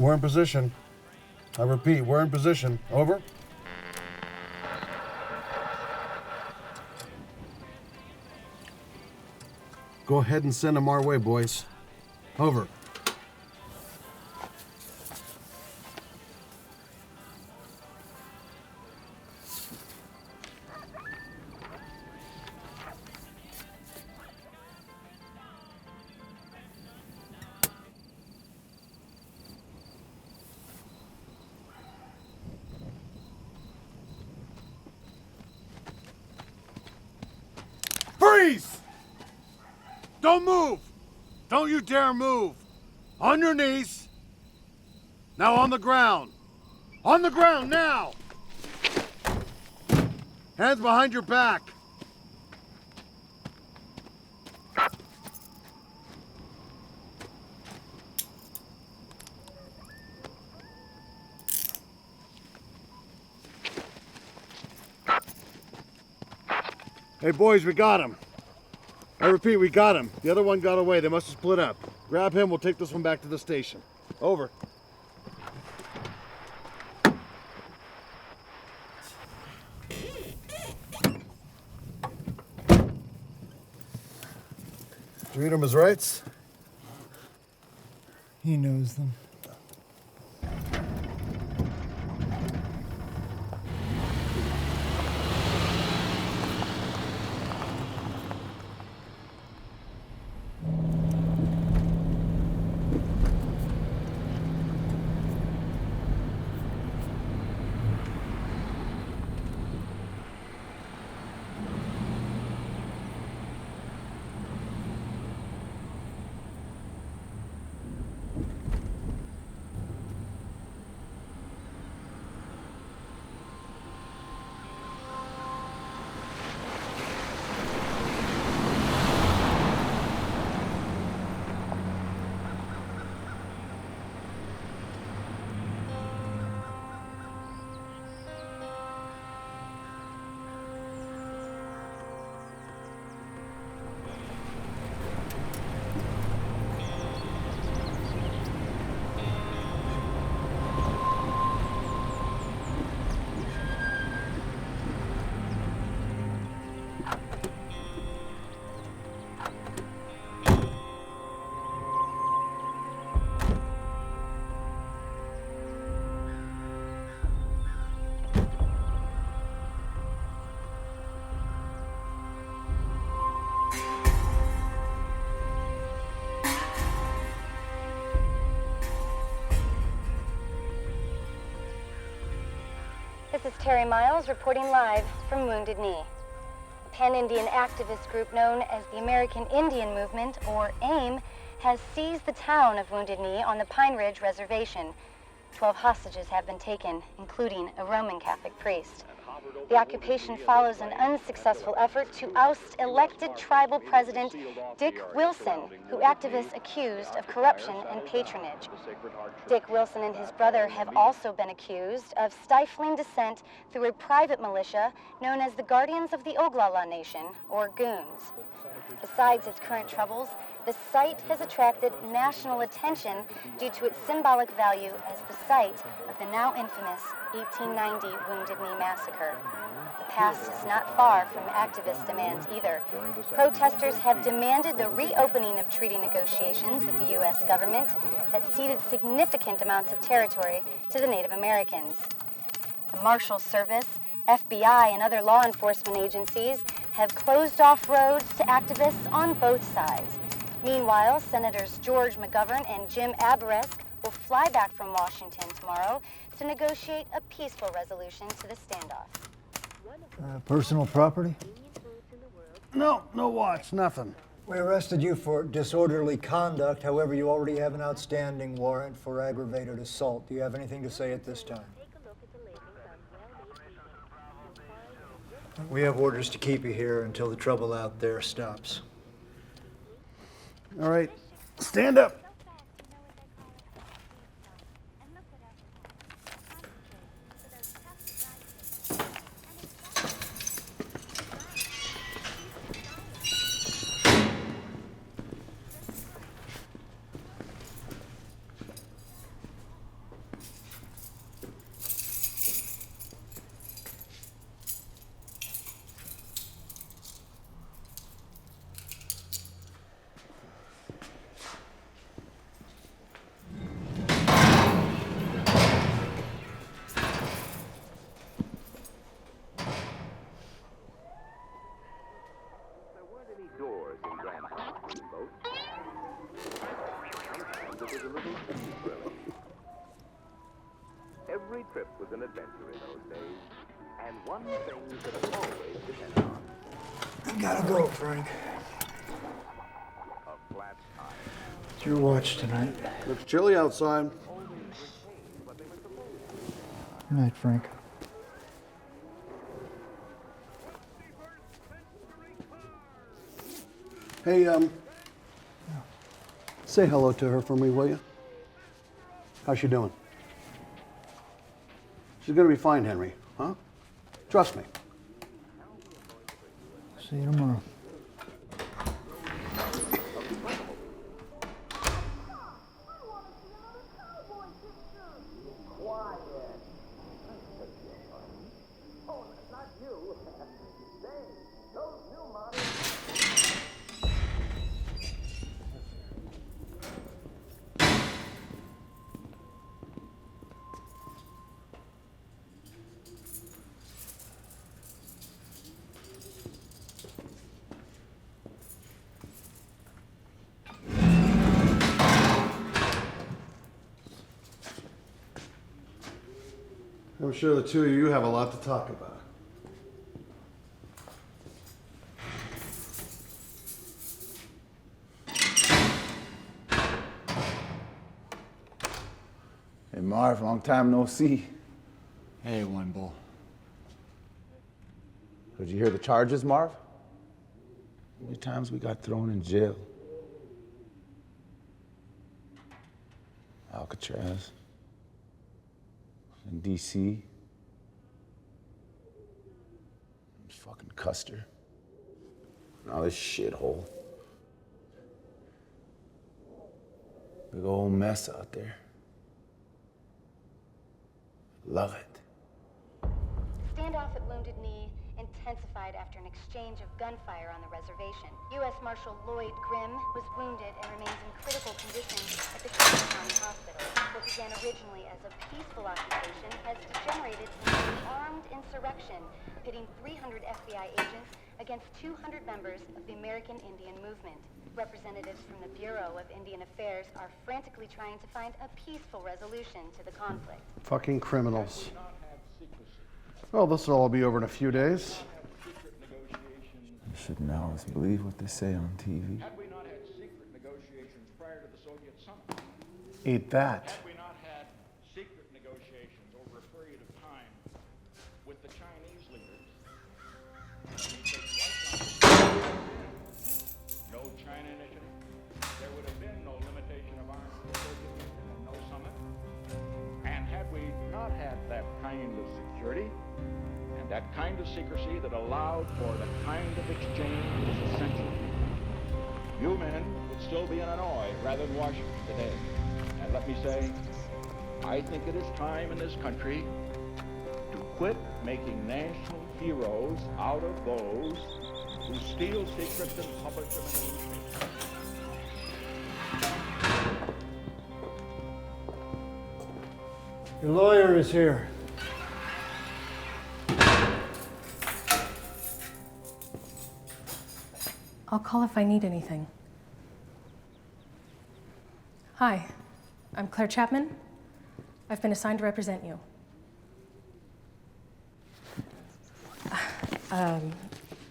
We're in position. I repeat, we're in position. Over. Go ahead and send them our way, boys. Over. Freeze! Don't move! Don't you dare move! On your knees! Now on the ground! On the ground, now! Hands behind your back! Hey boys, we got him. I repeat, we got him. The other one got away. They must have split up. Grab him, we'll take this one back to the station. Over. Did you read him his rights? He knows them. This is Terry Miles reporting live from Wounded Knee. A pan-Indian activist group known as the American Indian Movement, or AIM, has seized the town of Wounded Knee on the Pine Ridge Reservation. 12 hostages have been taken, including a Roman Catholic priest. The occupation follows an unsuccessful effort to oust elected tribal president Dick Wilson, who activists accused of corruption and patronage. Dick Wilson and his brother have also been accused of stifling dissent through a private militia known as the Guardians of the Oglala Nation, or Goons. Besides its current troubles, the site has attracted national attention due to its symbolic value as the site of the now infamous 1890 Wounded Knee Massacre. The past is not far from activist demands either. Protesters have demanded the reopening of treaty negotiations with the U.S. government that ceded significant amounts of territory to the Native Americans. The Marshal Service, FBI, and other law enforcement agencies have closed off roads to activists on both sides. Meanwhile, Senators George McGovern and Jim Abourezk will fly back from Washington tomorrow to negotiate a peaceful resolution to the standoff. Personal property? No watch, nothing. We arrested you for disorderly conduct. However, you already have an outstanding warrant for aggravated assault. Do you have anything to say at this time? We have orders to keep you here until the trouble out there stops. All right, stand up. trip was an adventure in those days, and one thing you could always depend on. I gotta go, Frank. A flat tire. It's your watch tonight. Looks chilly outside. Good night, Frank. Hey, say hello to her for me, will you? How's she doing? She's gonna be fine, Henry, huh? Trust me. See you tomorrow. I'm sure the two of you have a lot to talk about. Hey, Marv, long time no see. Hey, One Bull. Did you hear the charges, Marv? How many times we got thrown in jail? Alcatraz. In D.C. Fucking Custer. Now this shithole. Big old mess out there. Love it. Standoff at Wounded Knee intensified after an exchange of gunfire on the reservation. U.S. Marshal Lloyd Grimm was wounded and remains in critical condition at the King County Hospital. What began originally as a peaceful occupation has degenerated into an armed insurrection, pitting 300 FBI agents against 200 members of the American Indian Movement. Representatives from the Bureau of Indian Affairs are frantically trying to find a peaceful resolution to the conflict. Fucking criminals. Well, this will all be over in a few days. You shouldn't always believe what they say on TV. Had we not had secret negotiations prior to the Soviet summit? Eat that. Had we not had secret negotiations over a period of time with the Chinese leaders? No China initiative. There would have been no limitation of arms to the Soviet Union and no summit. And had we not had that kind of security, and that kind of secrecy that allowed for the kind of exchange that is essential, you men would still be in Hanoi rather than Washington today. And let me say, I think it is time in this country to quit making national heroes out of those who steal secrets and publish them in newspapers. Your lawyer is here. I'll call if I need anything. Hi, I'm Claire Chapman. I've been assigned to represent you.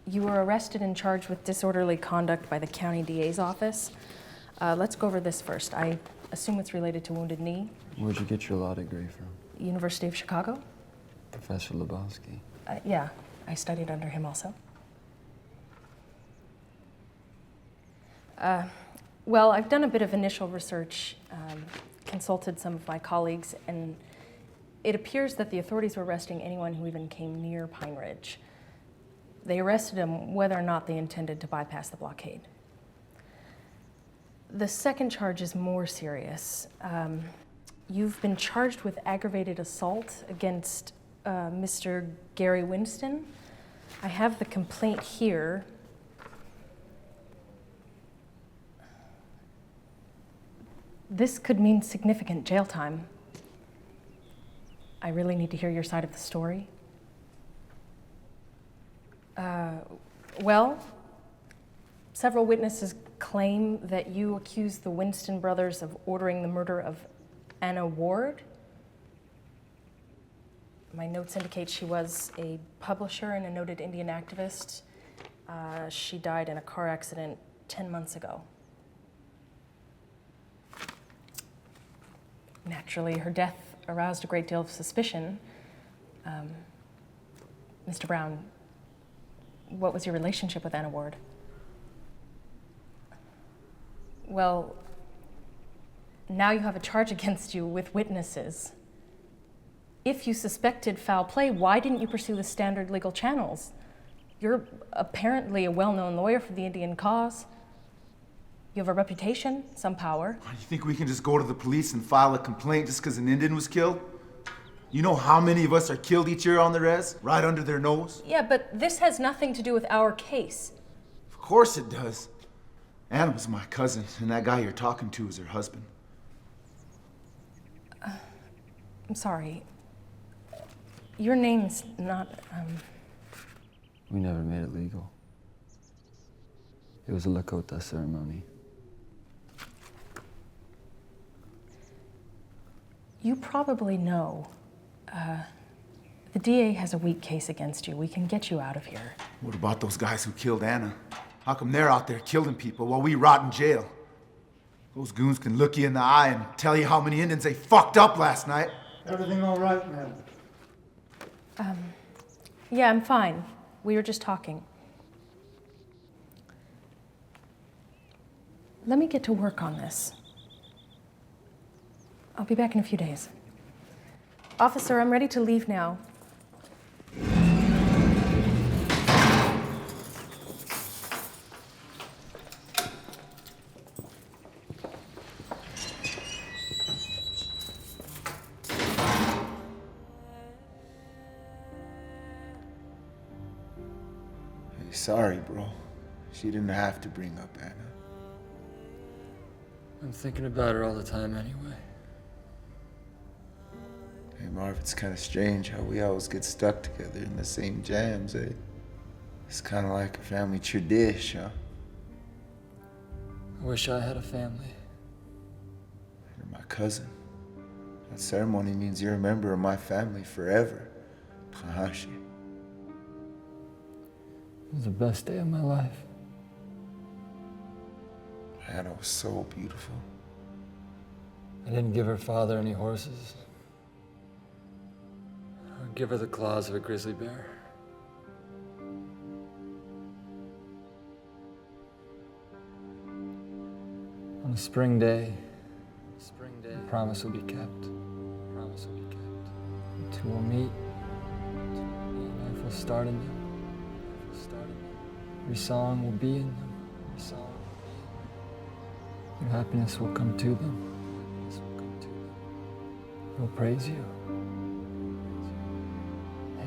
You were arrested and charged with disorderly conduct by the county DA's office. Let's go over this first. I assume it's related to Wounded Knee. Where'd you get your law degree from? University of Chicago? Professor Lebowski. Yeah, I studied under him also. Well, I've done a bit of initial research, consulted some of my colleagues, and it appears that the authorities were arresting anyone who even came near Pine Ridge. They arrested them whether or not they intended to bypass the blockade. The second charge is more serious. You've been charged with aggravated assault against Mr. Gary Winston. I have the complaint here. This could mean significant jail time. I really need to hear your side of the story. Well, several witnesses claim that you accused the Winston brothers of ordering the murder of Anna Ward. My notes indicate she was a publisher and a noted Indian activist. She died in a car accident 10 months ago. Naturally, her death aroused a great deal of suspicion. Mr. Brown, what was your relationship with Anna Ward? Well, now you have a charge against you with witnesses. If you suspected foul play, why didn't you pursue the standard legal channels? You're apparently a well-known lawyer for the Indian cause. You have a reputation, some power. You think we can just go to the police and file a complaint just because an Indian was killed? You know how many of us are killed each year on the res? Right under their nose? Yeah, but this has nothing to do with our case. Of course it does. Anna was my cousin, and that guy you're talking to is her husband. I'm sorry. Your name's not, We never made it legal. It was a Lakota ceremony. You probably know, the DA has a weak case against you. We can get you out of here. What about those guys who killed Anna? How come they're out there killing people while we rot in jail? Those goons can look you in the eye and tell you how many Indians they fucked up last night. Everything all right, ma'am? Yeah, I'm fine. We were just talking. Let me get to work on this. I'll be back in a few days. Officer, I'm ready to leave now. Hey, sorry, bro. She didn't have to bring up Anna. I'm thinking about her all the time anyway. Hey, Marv, it's kind of strange how we always get stuck together in the same jams, eh? It's kind of like a family tradition, huh? I wish I had a family. You're my cousin. That ceremony means you're a member of my family forever. Kahashi. It was the best day of my life. Anna was so beautiful. I didn't give her father any horses. I'd give her the claws of a grizzly bear. On a spring day, the promise will be kept. The two will meet. Life will start in them. Every song will be in them. Your happiness will come to them. They'll praise you.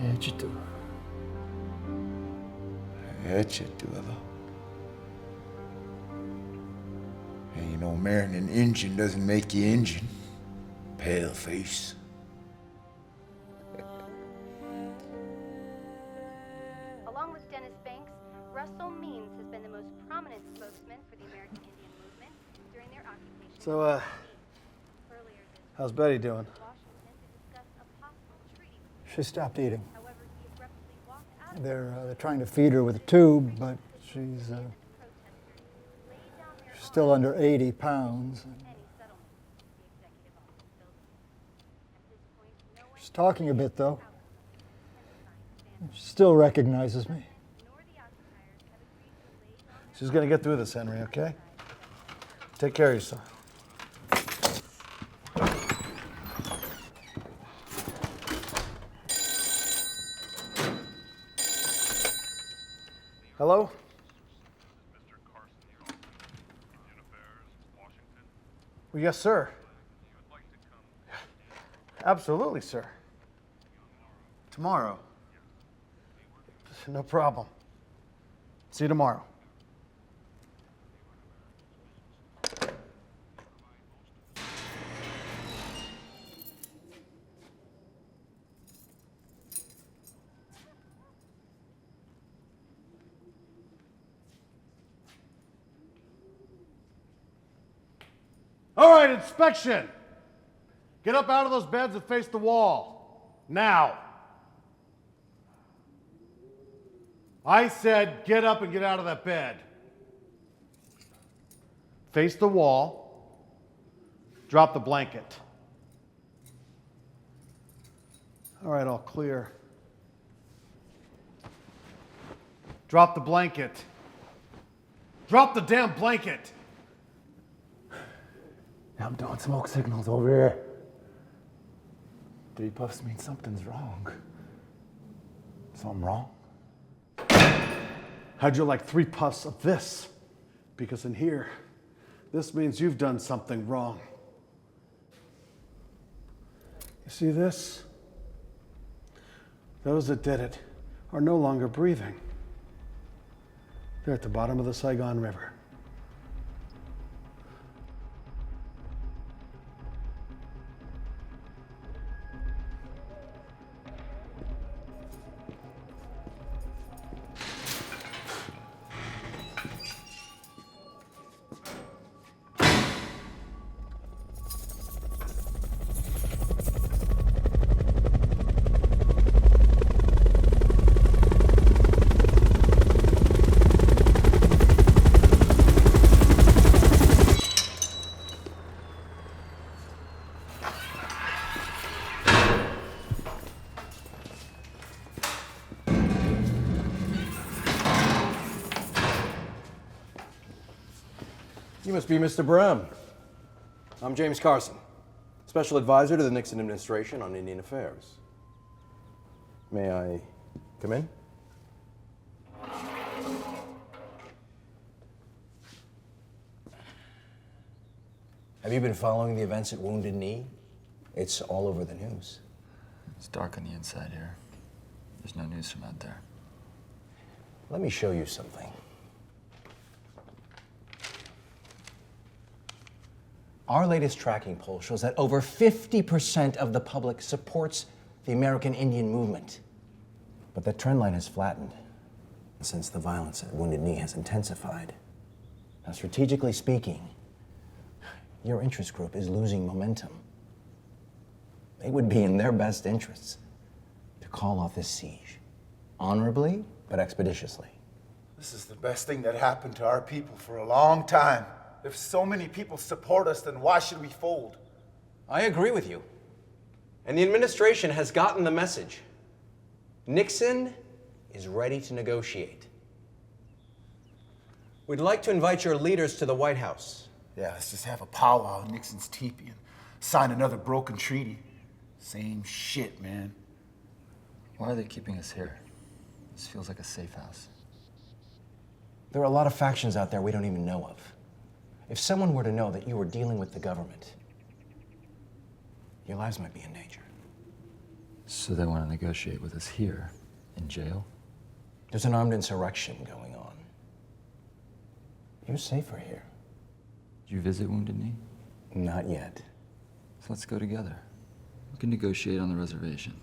Ejitu. Hey, you know, marrying an Injun doesn't make you Injun. Pale face. Along with Dennis Banks, Russell Means has been the most prominent spokesman for the American Indian movement during their occupation. So, Earlier this how's Betty doing? Washington to discuss a possible treaty. She stopped eating. However, he abruptly walked out of They're trying to feed her with a tube, but she's protesters, laid down their still under 80 pounds. any settlement with the executive office building. At this point, no one She's talking a bit, though. She still recognizes me. nor the occupiers have agreed to lay down She's gonna get through this, Henry, okay? Take care of yourself. Hello? Mr. Carson here, Indian Affairs, Washington. Well, yes, sir. You would like to come Absolutely, sir. Tomorrow? No problem. See you tomorrow. All right, inspection. Get up out of those beds and face the wall. Now. I said get up and get out of that bed. Face the wall. Drop the blanket. All right, all clear. Drop the blanket. Drop the damn blanket. I'm doing smoke signals over here. 3 puffs means something's wrong. Something wrong? How'd you like 3 puffs of this? Because in here, this means you've done something wrong. You see this? Those that did it are no longer breathing. They're at the bottom of the Saigon River. You must be Mr. Brown. I'm James Carson, Special Advisor to the Nixon administration on Indian affairs. May I come in? Have you been following the events at Wounded Knee? It's all over the news. It's dark on the inside here. There's no news from out there. Let me show you something. Our latest tracking poll shows that over 50% of the public supports the American Indian movement. But that trend line has flattened since the violence at Wounded Knee has intensified. Now, strategically speaking, your interest group is losing momentum. It would be in their best interests to call off this siege, honorably but expeditiously. This is the best thing that happened to our people for a long time. If so many people support us, then why should we fold? I agree with you. And the administration has gotten the message. Nixon is ready to negotiate. We'd like to invite your leaders to the White House. Yeah, let's just have a powwow in Nixon's teepee and sign another broken treaty. Same shit, man. Why are they keeping us here? This feels like a safe house. There are a lot of factions out there we don't even know of. If someone were to know that you were dealing with the government, your lives might be in danger. So they want to negotiate with us here, in jail? There's an armed insurrection going on. You're safer here. Did you visit Wounded Knee? Not yet. So let's go together. We can negotiate on the reservation.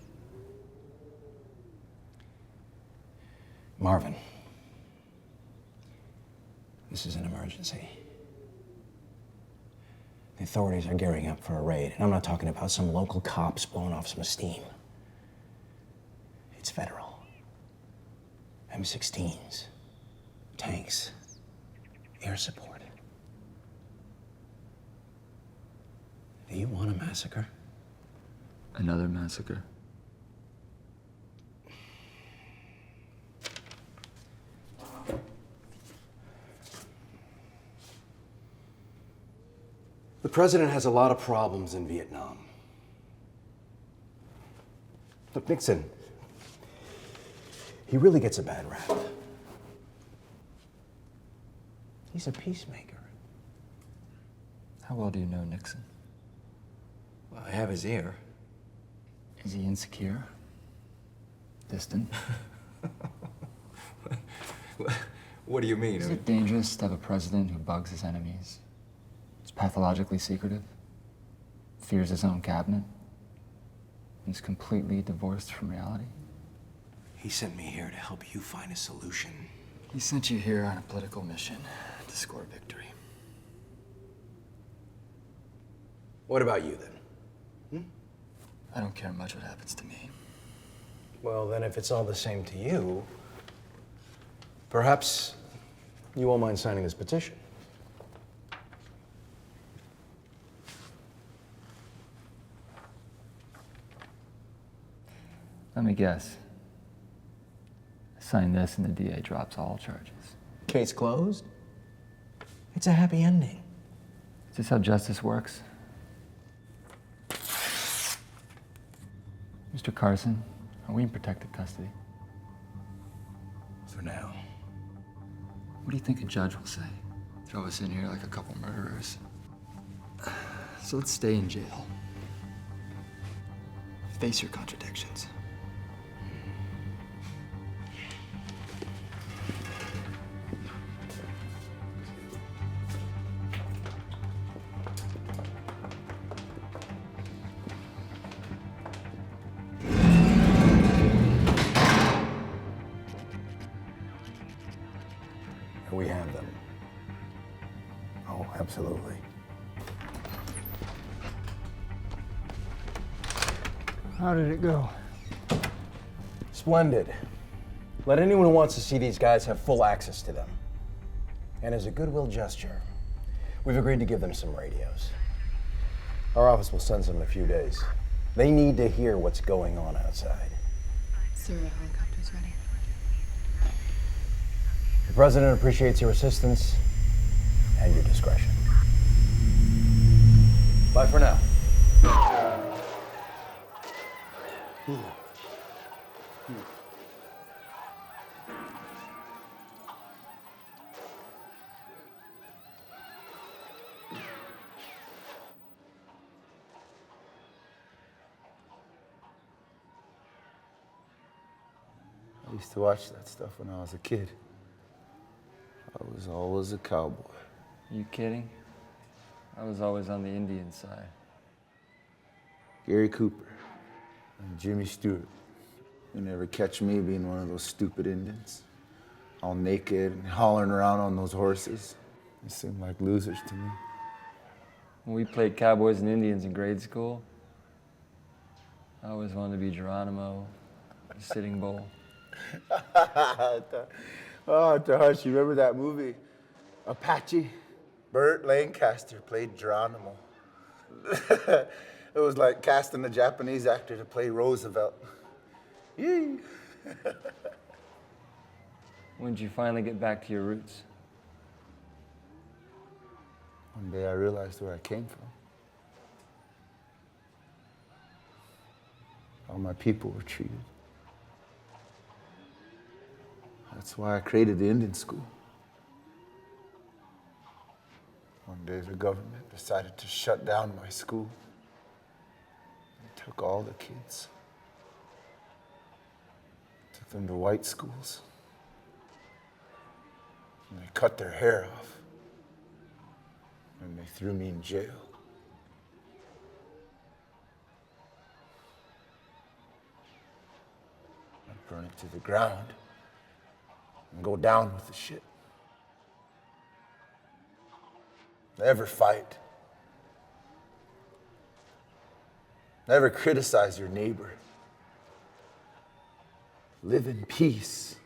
Marvin, this is an emergency. The authorities are gearing up for a raid, and I'm not talking about some local cops blowing off some steam. It's federal. M16s, tanks, air support. Do you want a massacre? Another massacre? The president has a lot of problems in Vietnam. Look, Nixon, he really gets a bad rap. He's a peacemaker. How well do you know Nixon? Well, I have his ear. Is he insecure? Distant? What do you mean? Is it dangerous to have a president who bugs his enemies? Is pathologically secretive? Fears his own cabinet? And is completely divorced from reality? He sent me here to help you find a solution. He sent you here on a political mission to score victory. What about you, then? I don't care much what happens to me. Well, then if it's all the same to you, Perhaps you won't mind signing this petition. Let me guess. Sign this and the DA drops all charges. Case closed? It's a happy ending. Is this how justice works? Mr. Carson, are we in protective custody? For now. What do you think a judge will say? Throw us in here like a couple murderers. So let's stay in jail. Face your contradictions. We have them. Oh, absolutely. How did it go? Splendid. Let anyone who wants to see these guys have full access to them. And as a goodwill gesture, we've agreed to give them some radios. Our office will send some in a few days. They need to hear what's going on outside. Sir, a helicopter's ready. The President appreciates your assistance and your discretion. Bye for now. I used to watch that stuff when I was a kid. I was always a cowboy. You kidding? I was always on the Indian side. Gary Cooper and Jimmy Stewart. You never catch me being one of those stupid Indians. All naked and hollering around on those horses. They seemed like losers to me. When we played cowboys and Indians in grade school, I always wanted to be Geronimo, Sitting Bull. Oh, Tahashi, remember that movie, Apache? Burt Lancaster played Geronimo. It was like casting a Japanese actor to play Roosevelt. Yee. When did you finally get back to your roots? One day I realized where I came from. How my people were treated. That's why I created the Indian school. One day the government decided to shut down my school. They took all the kids. Took them to white schools. And they cut their hair off. And they threw me in jail. I burned it to the ground. And go down with the shit. Never fight. Never criticize your neighbor. Live in peace.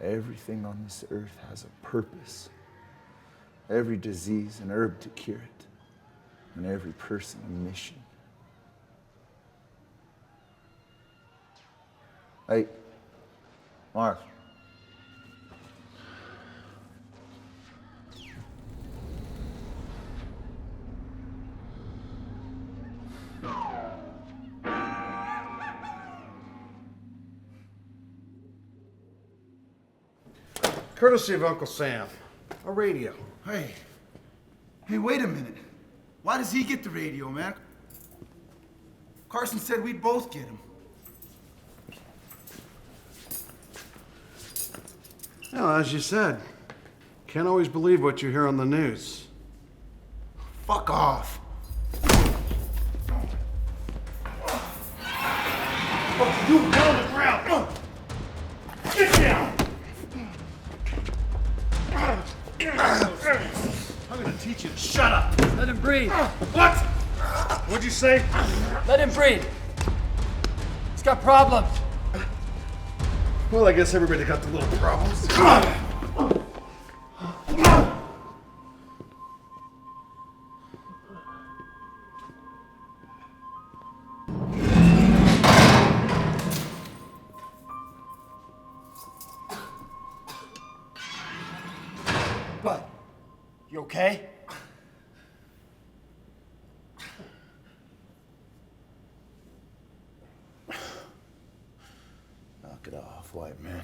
Everything on this earth has a purpose. Every disease an herb to cure it. And every person a mission. Hey, Mark. Courtesy of Uncle Sam. A radio. Hey, wait a minute. Why does he get the radio, man? Carson said we'd both get him. Well, as you said, can't always believe what you hear on the news. Fuck off. What you down on the ground? Get down! I'm gonna teach you to shut up. Let him breathe. What? What'd you say? Let him breathe. He's got problems. Well, I guess everybody got the little problems. Bud, you okay? Knock it off, white man.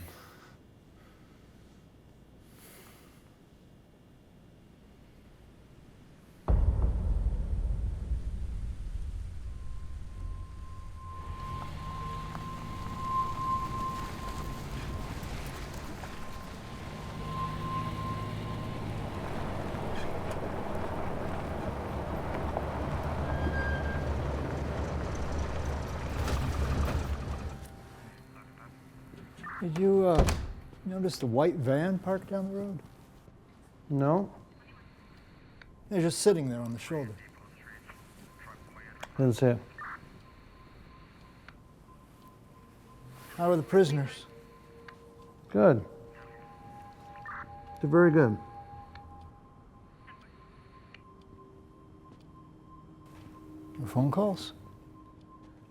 Did you notice the white van parked down the road? No? They're just sitting there on the shoulder. Didn't see it. How are the prisoners? Good. They're very good. Your phone calls?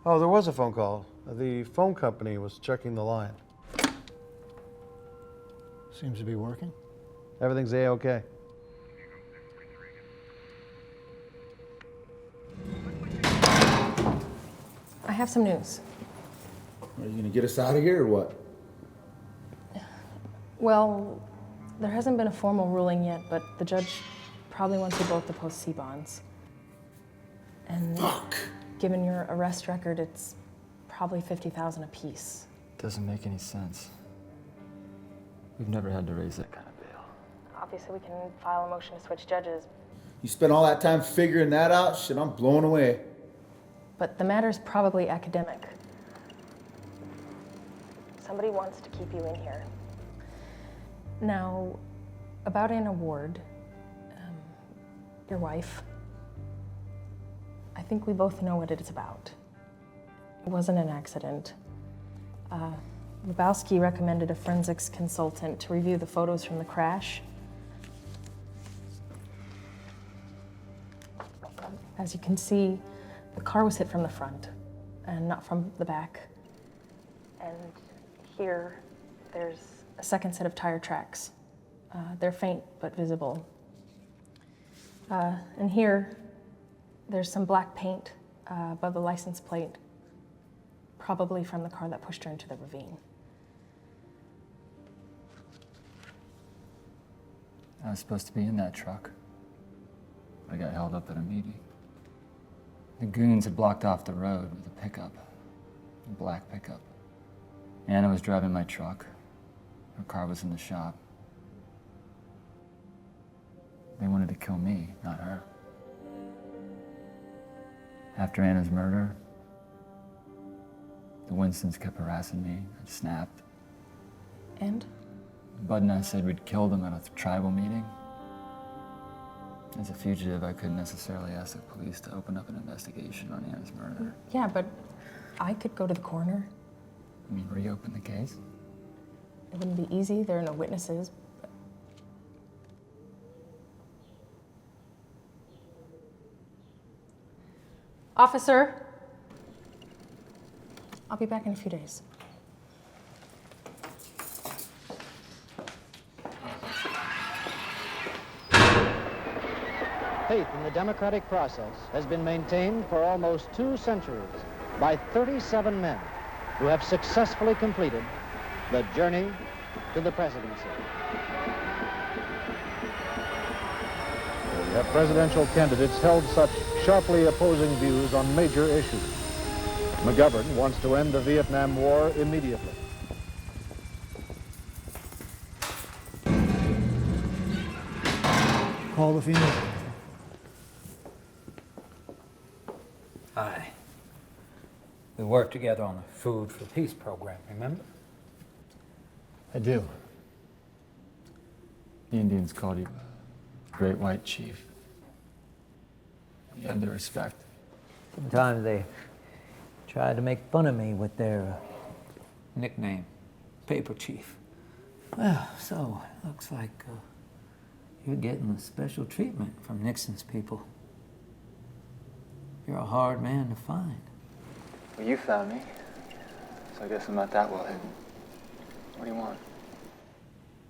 Oh, there was a phone call. The phone company was checking the line. Seems to be working. Everything's A-okay. I have some news. Are you gonna get us out of here or what? Well, there hasn't been a formal ruling yet, but the judge probably wants you both to post C-bonds. And given your arrest record, it's probably $50,000 apiece. Doesn't make any sense. We've never had to raise that kind of bail. Obviously, we can file a motion to switch judges, You spent all that time figuring that out? Shit, I'm blown away. but the matter's probably academic. Somebody wants to keep you in here. Now, about Anna Ward, your wife, I think we both know what it is about. It wasn't an accident. Lebowski recommended a forensics consultant to review the photos from the crash. As you can see, the car was hit from the front and not from the back. And here, there's a second set of tire tracks. They're faint but visible. And here, there's some black paint above the license plate, probably from the car that pushed her into the ravine. I was supposed to be in that truck. I got held up at a meeting. The goons had blocked off the road with a pickup, a black pickup. Anna was driving my truck. Her car was in the shop. They wanted to kill me, not her. After Anna's murder, the Winstons kept harassing me. I snapped. And? Bud and I said we'd kill them at a tribal meeting. As a fugitive, I couldn't necessarily ask the police to open up an investigation on Anna's murder. Yeah, but I could go to the coroner. I mean, reopen the case? It wouldn't be easy. There are no witnesses. But... Officer, I'll be back in a few days. Faith in the democratic process has been maintained for almost 2 centuries by 37 men who have successfully completed the journey to the presidency. We have presidential candidates held such sharply opposing views on major issues. McGovern wants to end the Vietnam War immediately. Call if you need. Hi. We worked together on the Food for Peace program, remember? I do. The Indians called you Great White Chief. You had their respect. Sometimes they tried to make fun of me with their nickname, Paper chief. Well, so, looks like you're getting the special treatment from Nixon's people. You're a hard man to find. Well, you found me, so I guess I'm not that well hidden. What do you want?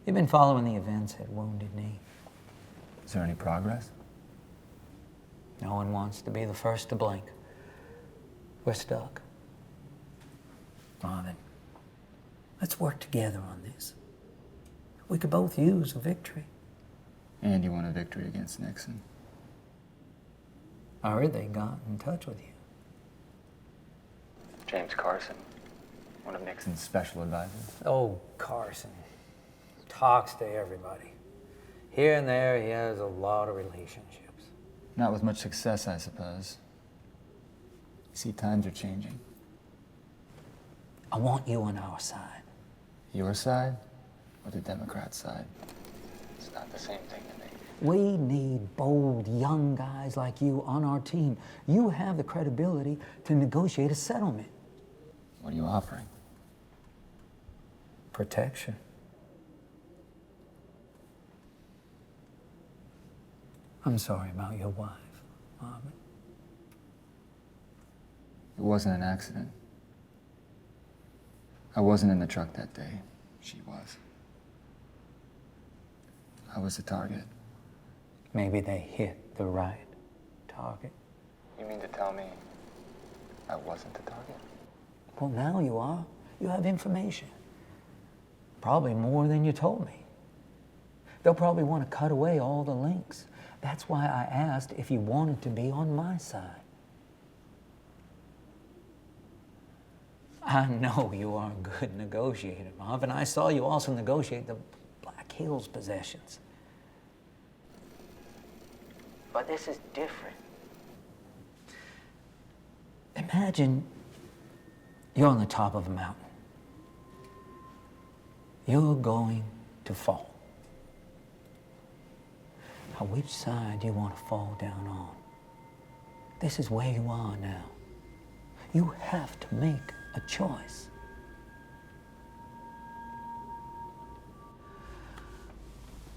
You've been following the events at Wounded Knee. Is there any progress? No one wants to be the first to blink. We're stuck. Marvin, let's work together on this. We could both use a victory. And you want a victory against Nixon? I heard they got in touch with you. James Carson, one of Nixon's special advisors. Oh, Carson. Talks to everybody. Here and there, he has a lot of relationships. Not with much success, I suppose. You see, times are changing. I want you on our side. Your side or the Democrat side? It's not the same thing to me. We need bold, young guys like you on our team. You have the credibility to negotiate a settlement. What are you offering? Protection. I'm sorry about your wife, Marvin. It wasn't an accident. I wasn't in the truck that day. She was. I was the target. Maybe they hit the right target. You mean to tell me I wasn't the target? Well, now you are. You have information. Probably more than you told me. They'll probably want to cut away all the links. That's why I asked if you wanted to be on my side. I know you are a good negotiator, Marvin. I saw you also negotiate the Black Hills possessions. But this is different. Imagine you're on the top of a mountain. You're going to fall. Now, which side do you want to fall down on? This is where you are now. You have to make a choice.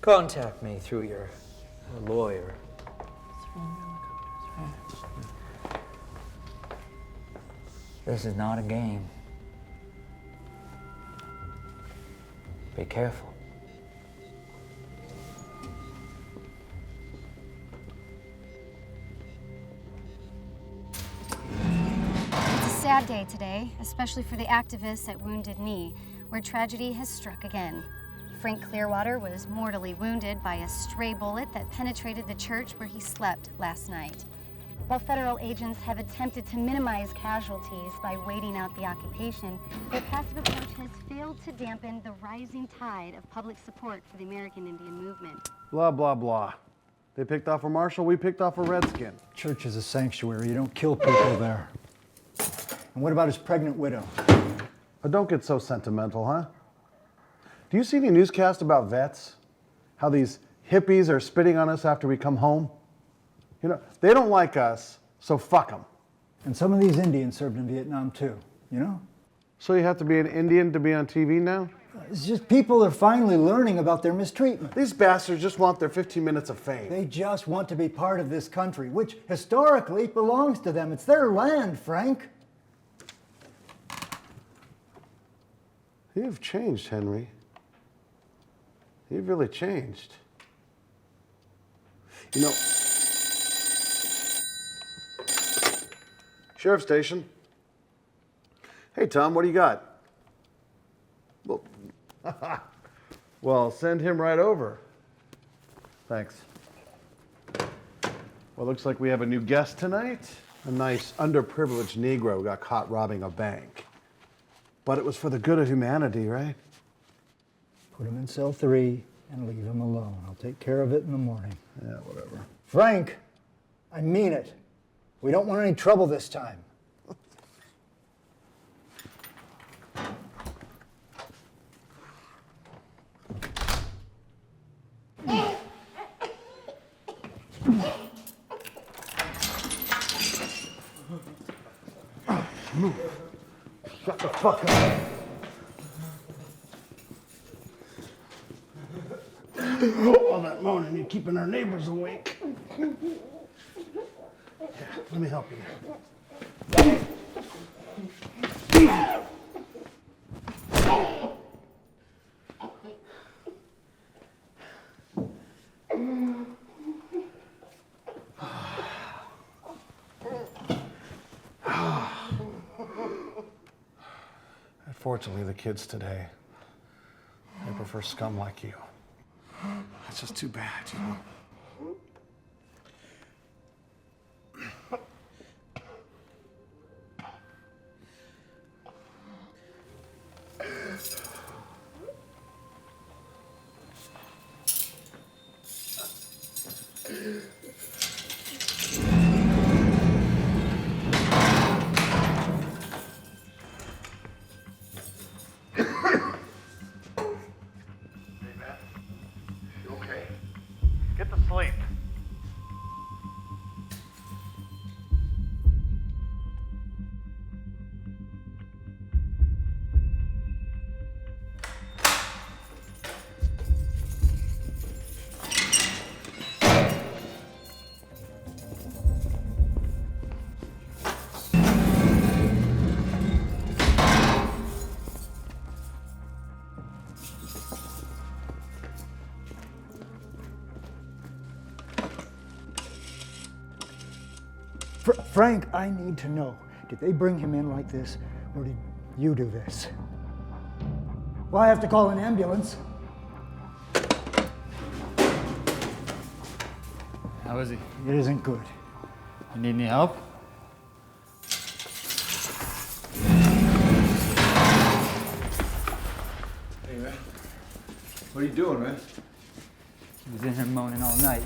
Contact me through your lawyer. This is not a game. Be careful. It's a sad day today, especially for the activists at Wounded Knee, where tragedy has struck again. Frank Clearwater was mortally wounded by a stray bullet that penetrated the church where he slept last night. While federal agents have attempted to minimize casualties by waiting out the occupation, their passive approach has failed to dampen the rising tide of public support for the American Indian movement. Blah, blah, blah. They picked off a marshal, we picked off a redskin. Church is a sanctuary. You don't kill people there. And what about his pregnant widow? Oh, don't get so sentimental, huh? Do you see any newscast about vets? How these hippies are spitting on us after we come home? You know, they don't like us, so fuck them. And some of these Indians served in Vietnam too, you know? So you have to be an Indian to be on TV now? It's just people are finally learning about their mistreatment. These bastards just want their 15 minutes of fame. They just want to be part of this country, which historically belongs to them. It's their land, Frank. You've changed, Henry. You've really changed. You know, Sheriff Station. Hey, Tom, what do you got? Well, well, send him right over. Thanks. Well, looks like we have a new guest tonight. A nice, underprivileged Negro got caught robbing a bank. But it was for the good of humanity, right? Put him in cell 3 and leave him alone. I'll take care of it in the morning. Yeah, whatever. Frank, I mean it. We don't want any trouble this time. Shut the fuck up. that moaning. You're keeping our neighbors awake. Yeah, let me help you. Unfortunately, the kids today, they prefer scum like you. That's just too bad, you know? Get to sleep. Frank, I need to know, did they bring him in like this, or did you do this? Well, I have to call an ambulance. How is he? It isn't good. You need any help? Hey, man. What are you doing, man? He was in here moaning all night.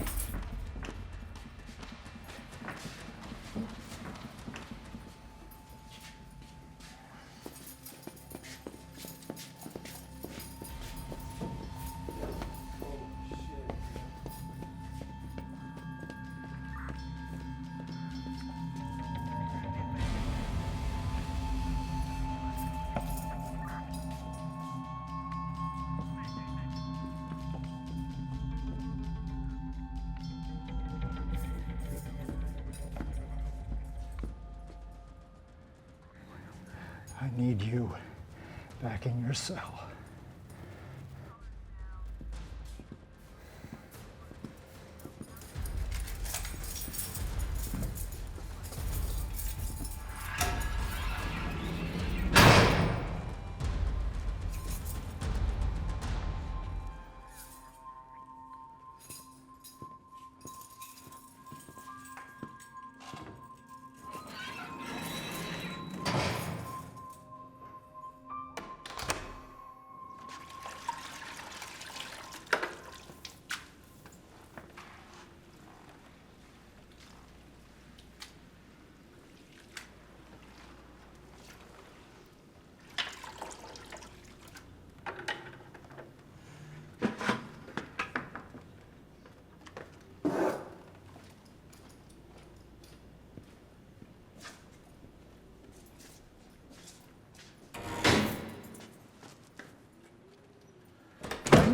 I need you back in your cell.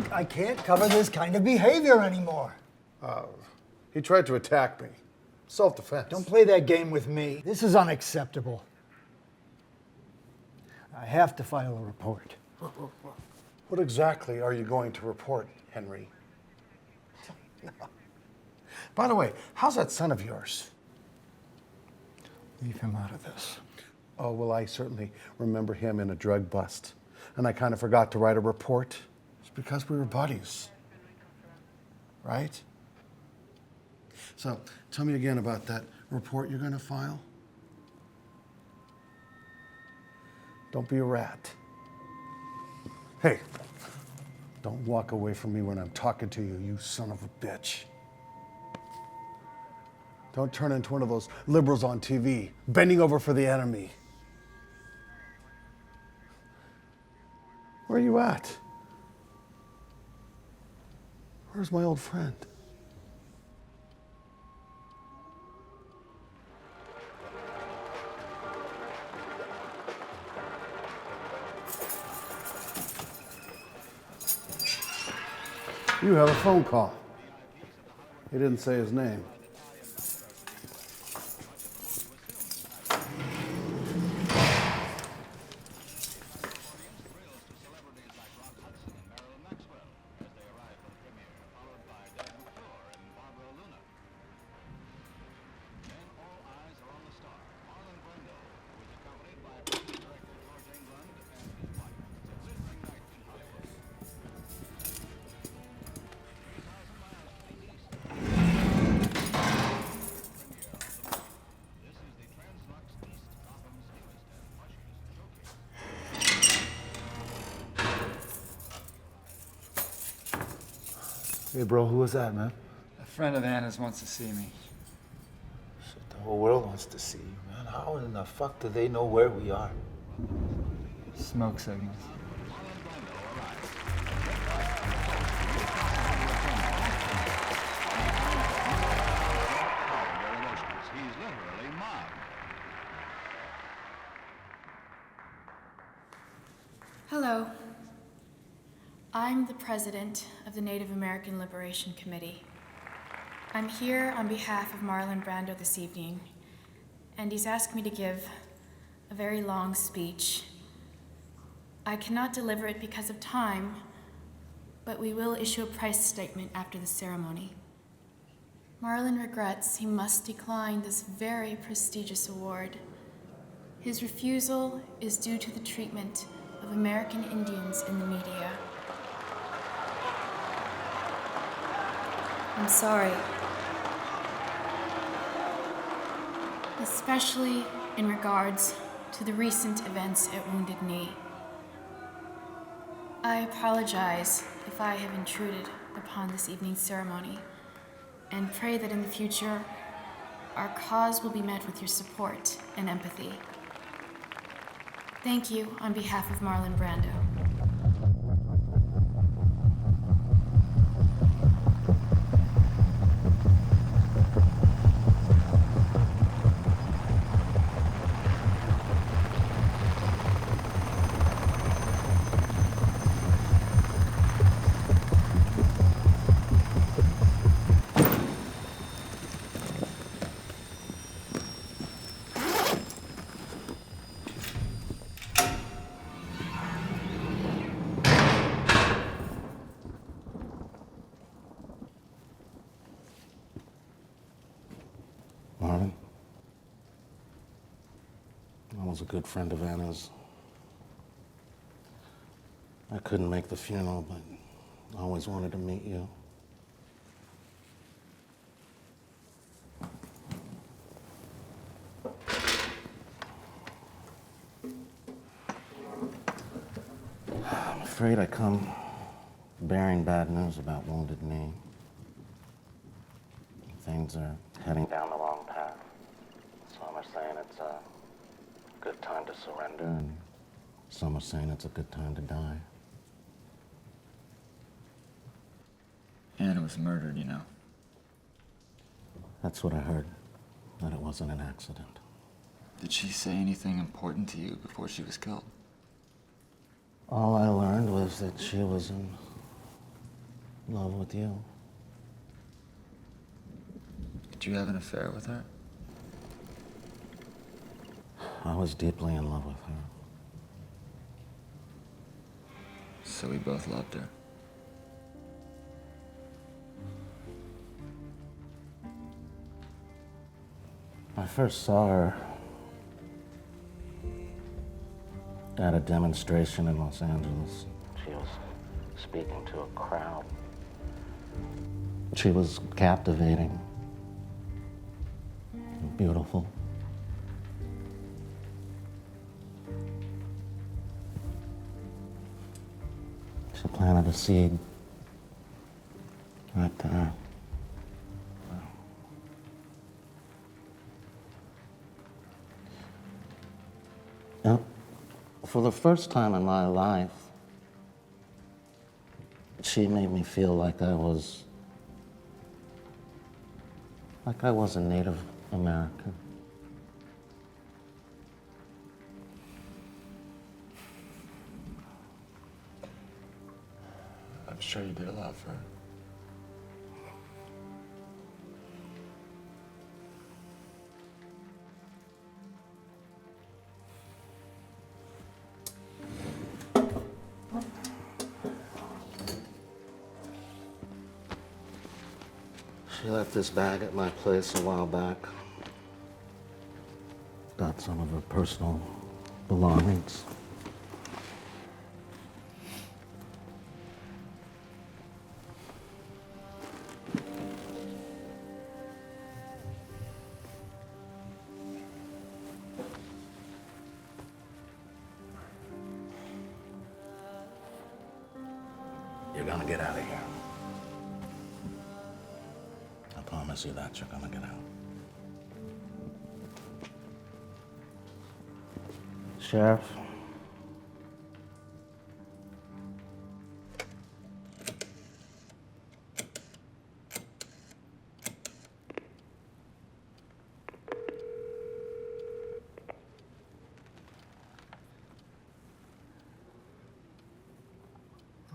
I can't cover this kind of behavior anymore. He tried to attack me. Self-defense. Don't play that game with me. This is unacceptable. I have to file a report. What exactly are you going to report, Henry? By the way, how's that son of yours? Leave him out of this. Oh, well, I certainly remember him in a drug bust. And I kind of forgot to write a report. It's because we were buddies. Right? So, tell me again about that report you're going to file. Don't be a rat. Hey, don't walk away from me when I'm talking to you, you son of a bitch. Don't turn into one of those liberals on TV, bending over for the enemy. Where are you at? Where's my old friend? You have a phone call. He didn't say his name. Hey, bro, who was that, man? A friend of Anna's wants to see me. Shit, the whole world wants to see you, man. How in the fuck do they know where we are? Smoke signals. Hello. I'm the president of the Native American Liberation Committee. I'm here on behalf of Marlon Brando this evening, and he's asked me to give a very long speech. I cannot deliver it because of time, but we will issue a price statement after the ceremony. Marlon regrets he must decline this very prestigious award. His refusal is due to the treatment of American Indians in the media. I'm sorry. Especially in regards to the recent events at Wounded Knee. I apologize if I have intruded upon this evening's ceremony, and pray that in the future, our cause will be met with your support and empathy. Thank you on behalf of Marlon Brando. Marvin, I was a good friend of Anna's. I couldn't make the funeral, but I always wanted to meet you. I'm afraid I come bearing bad news about Wounded Knee. Things are heading down the wrong path. Some are saying it's a good time to surrender, and some are saying it's a good time to die. Anna was murdered, you know. That's what I heard, that it wasn't an accident. Did she say anything important to you before she was killed? All I learned was that she was in love with you. Did you have an affair with her? I was deeply in love with her. So we both loved her. I first saw her at a demonstration in Los Angeles. She was speaking to a crowd. She was captivating, beautiful. She planted a seed right there. Now, for the first time in my life, she made me feel like I was a Native American. I'm sure you did a lot for her. She left this bag at my place a while back. Got some of her personal belongings. You're gonna get out of here. I promise you that you're gonna get out. Sheriff?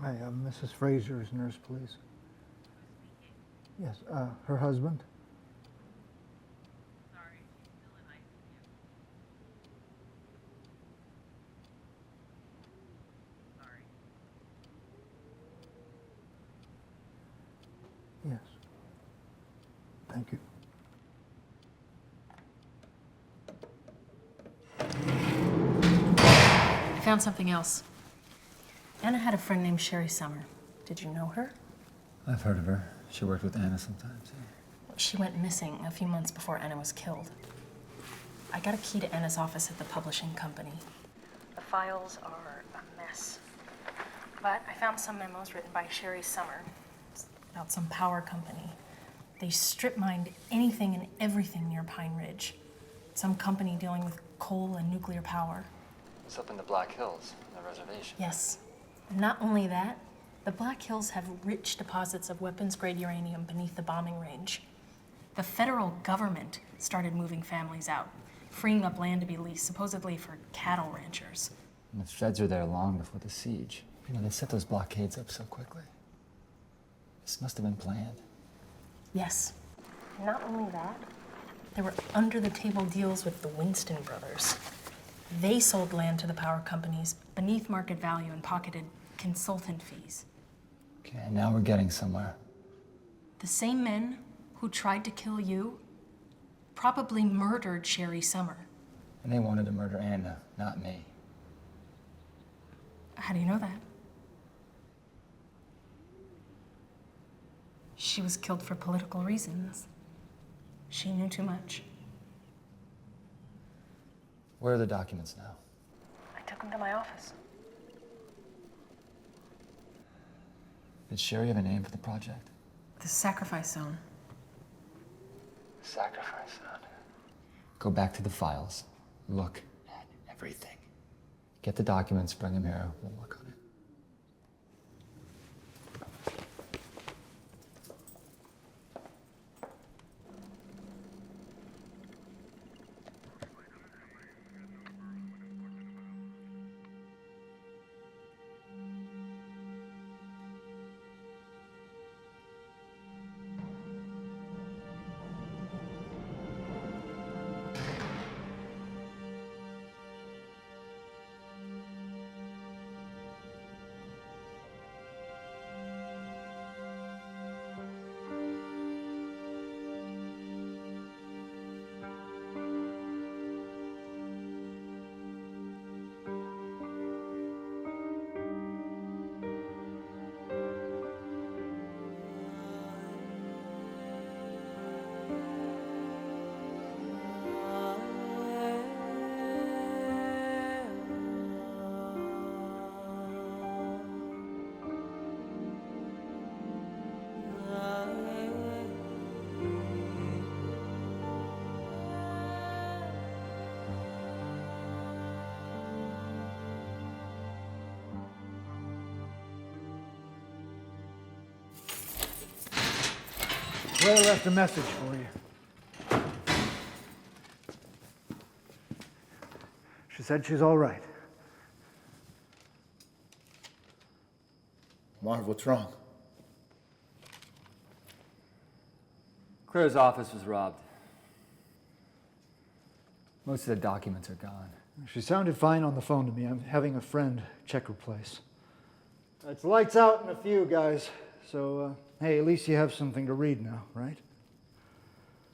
Hi, Mrs. Fraser's nurse, please. Yes, her husband. Yes. Thank you. I found something else. Anna had a friend named Sherry Summer. Did you know her? I've heard of her. She worked with Anna sometimes. She went missing a few months before Anna was killed. I got a key to Anna's office at the publishing company. The files are a mess. But I found some memos written by Sherry Summer about some power company. They strip mined anything and everything near Pine Ridge. Some company dealing with coal and nuclear power. It's up in the Black Hills, the reservation. Yes. Not only that, the Black Hills have rich deposits of weapons-grade uranium beneath the bombing range. The federal government started moving families out, freeing up land to be leased, supposedly for cattle ranchers. And the feds were there long before the siege. You know, they set those blockades up so quickly. This must have been planned. Yes. Not only that, there were under-the-table deals with the Winston brothers. They sold land to the power companies beneath market value and pocketed consultant fees. Okay, now we're getting somewhere. The same men who tried to kill you probably murdered Sherry Summer. And they wanted to murder Anna, not me. How do you know that? She was killed for political reasons. She knew too much. Where are the documents now? I took them to my office. Did Sherry have a name for the project? The Sacrifice Zone. Sacrifice Zone. Go back to the files. Look at everything. Get the documents, bring them here. We'll look on it. Claire left a message for you. She said she's all right. Marv, what's wrong? Claire's office was robbed. Most of the documents are gone. She sounded fine on the phone to me. I'm having a friend check her place. It's lights out in a few, guys. So, hey, at least you have something to read now, right?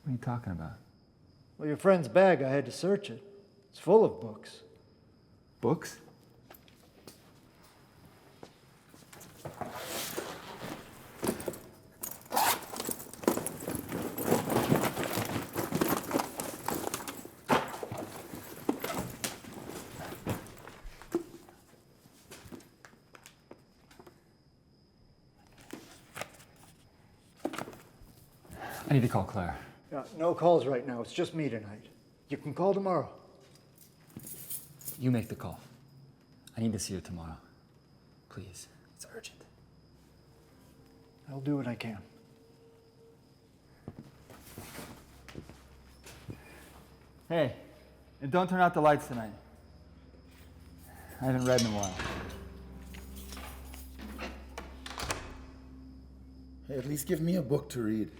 What are you talking about? Well, your friend's bag, I had to search it. It's full of books. Books? I need to call Claire. No calls right now. It's just me tonight. You can call tomorrow. You make the call. I need to see her tomorrow. Please, it's urgent. I'll do what I can. Hey, and don't turn out the lights tonight. I haven't read in a while. Hey, at least give me a book to read.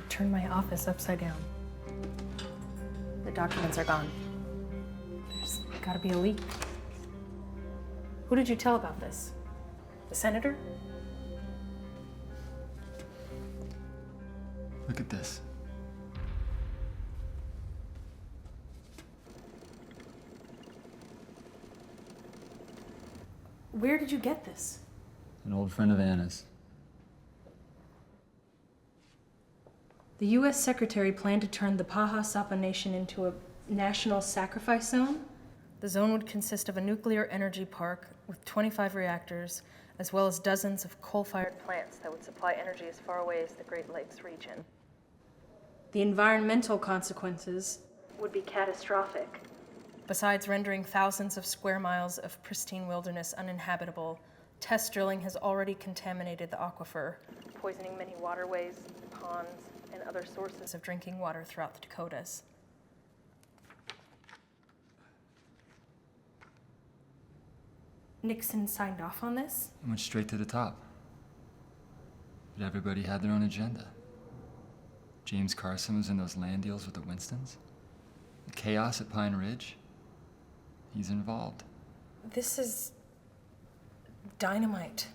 Turned my office upside down. The documents are gone. There's gotta be a leak. Who did you tell about this? The senator? Look at this. Where did you get this? An old friend of Anna's. The U.S. Secretary planned to turn the Paha Sapa Nation into a national sacrifice zone. The zone would consist of a nuclear energy park with 25 reactors, as well as dozens of coal-fired plants that would supply energy as far away as the Great Lakes region. The environmental consequences would be catastrophic. Besides rendering thousands of square miles of pristine wilderness uninhabitable, test drilling has already contaminated the aquifer, poisoning many waterways, ponds, and other sources of drinking water throughout the Dakotas. Nixon signed off on this? It went straight to the top. But everybody had their own agenda. James Carson was in those land deals with the Winstons. The chaos at Pine Ridge. He's involved. This is dynamite.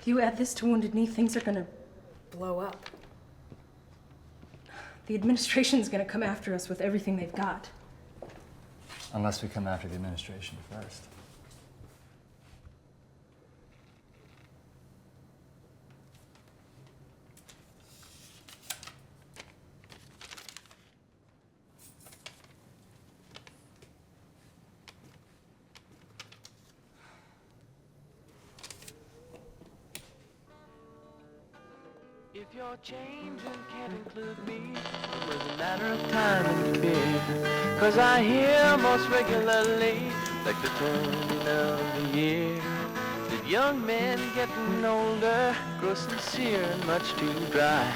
If you add this to Wounded Knee, things are gonna blow up. The administration's gonna come after us with everything they've got. Unless we come after the administration first. If your changing can't include me, it was a matter of time and fear. 'Cause I hear most regularly, like the turn of the year, that young men getting older grow sincere and much too dry.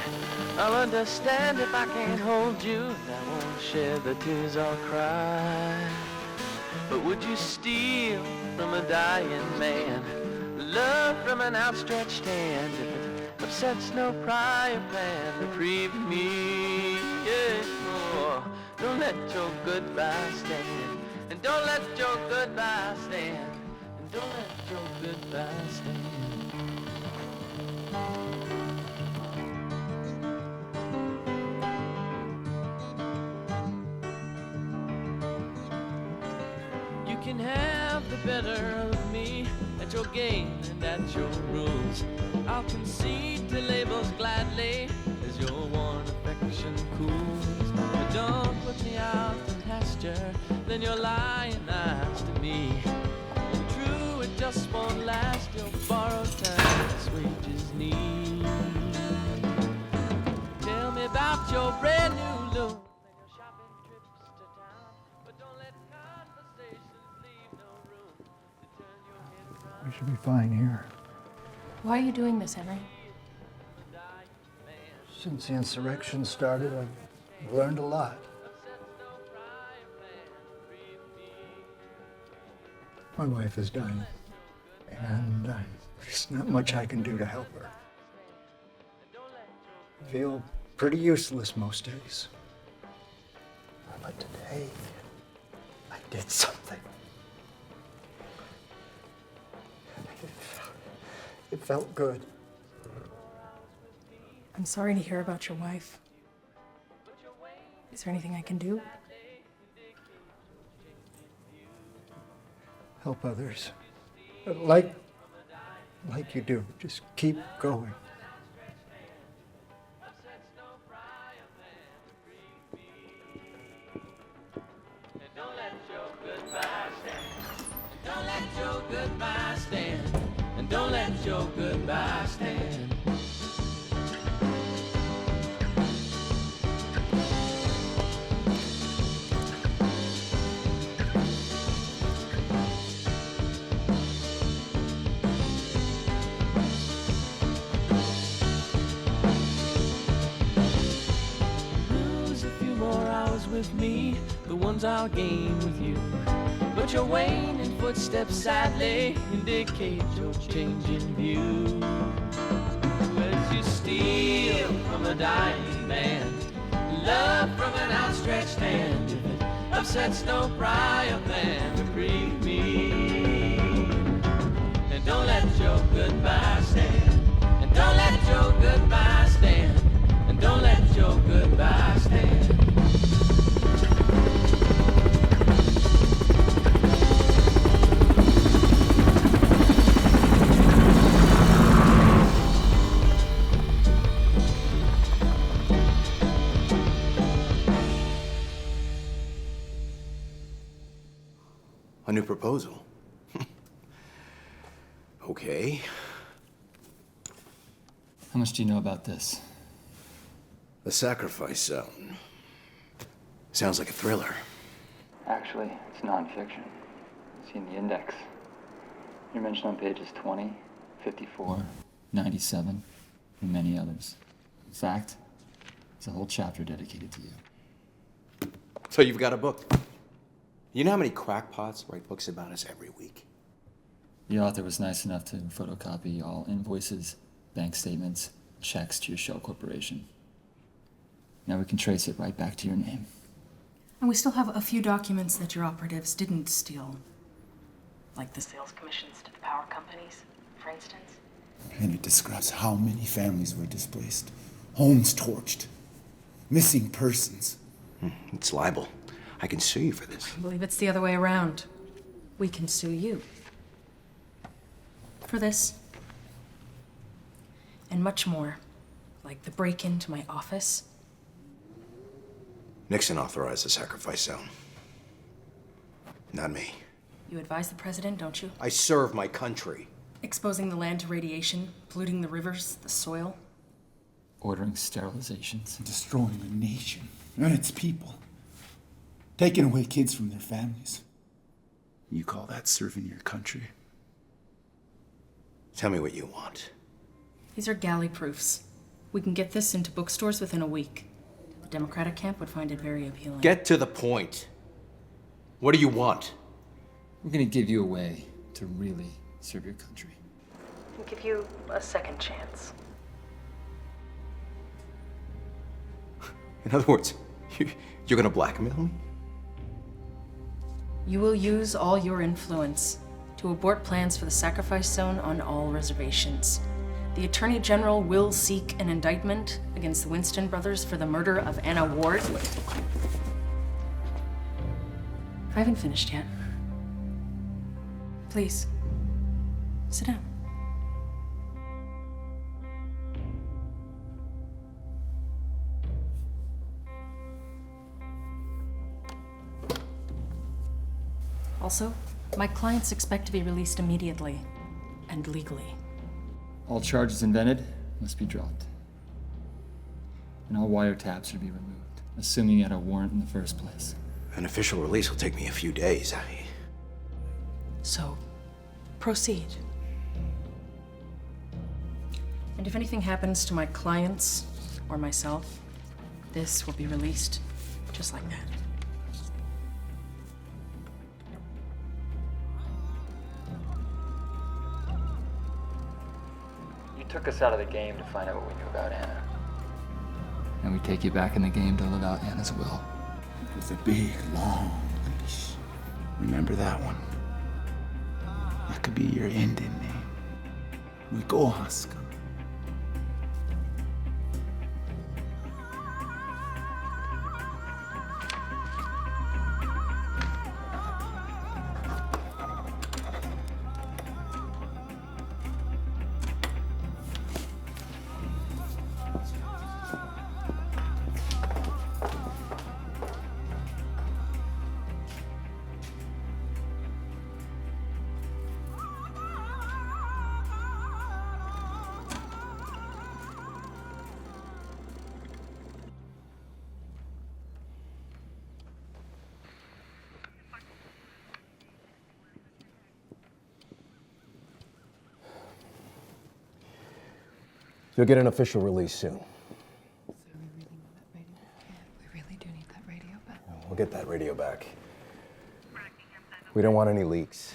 I'll understand if I can't hold you, and I won't shed the tears I'll cry. But would you steal from a dying man love from an outstretched hand if it upsets no prior plan to free me? Yeah, oh, don't let your goodbye stand, and don't let your goodbye stand, and don't let your goodbye stand. can have the better of me at your game and at your rules. I'll concede to labels gladly as your one affection cools. But don't put me out to pasture, then you're lying eyes to me. True, it just won't last. You'll borrow time, its wages need. Tell me about your brand new look. We should be fine here. Why are you doing this, Henry? Since the insurrection started, I've learned a lot. My wife is dying, and there's not much I can do to help her. I feel pretty useless most days. But today, I did something. It felt good. I'm sorry to hear about your wife. Is there anything I can do? Help others. Like you do. Just keep going. Don't let your goodbye stand. And don't let your goodbye stand. Lose a few more hours with me, the ones I'll gain with you. But your waning footsteps sadly indicate your changing view. As you steal from a dying man, love from an outstretched hand, if it upsets no prior man, reprieve me. And don't let your goodbye stand. And don't let your goodbye stand. And don't let your goodbye stand. A new proposal? Okay. How much do you know about this? The Sacrifice Zone. Sounds like a thriller. Actually, it's nonfiction. See in the index. You're mentioned on pages 20, 54, 97, and many others. In fact, there's a whole chapter dedicated to you. So you've got a book. You know how many crackpots write books about us every week? The author was nice enough to photocopy all invoices, bank statements, checks to your shell corporation. Now we can trace it right back to your name. And we still have a few documents that your operatives didn't steal. Like the sales commissions to the power companies, for instance. And it describes how many families were displaced, homes torched, missing persons. It's libel. I can sue you for this. I believe it's the other way around. We can sue you. For this. And much more. Like the break-in to my office. Nixon authorized the Sacrifice Zone. Not me. You advise the president, don't you? I serve my country. Exposing the land to radiation, polluting the rivers, the soil. Ordering sterilizations. Destroying a nation and its people. Taking away kids from their families. You call that serving your country? Tell me what you want. These are galley proofs. We can get this into bookstores within a week. The Democratic camp would find it very appealing. Get to the point. What do you want? We're gonna give you a way to really serve your country. We'll give you a second chance. In other words, you're gonna blackmail me? You will use all your influence to abort plans for the Sacrifice Zone on all reservations. The Attorney General will seek an indictment against the Winston brothers for the murder of Anna Ward. I haven't finished yet. Please, sit down. Also, my clients expect to be released immediately and legally. All charges invented must be dropped. And all wiretaps should be removed, assuming you had a warrant in the first place. An official release will take me a few days. So, proceed. And if anything happens to my clients or myself, this will be released just like that. You took us out of the game to find out what we knew about Anna. And we take you back in the game to live out Anna's will. It was a big, long leash. Remember that one? That could be your Indian name. We go, Huska. You'll get an official release soon. So we really need that radio? Yeah, we really do need that radio back. We'll get that radio back. We don't want any leaks.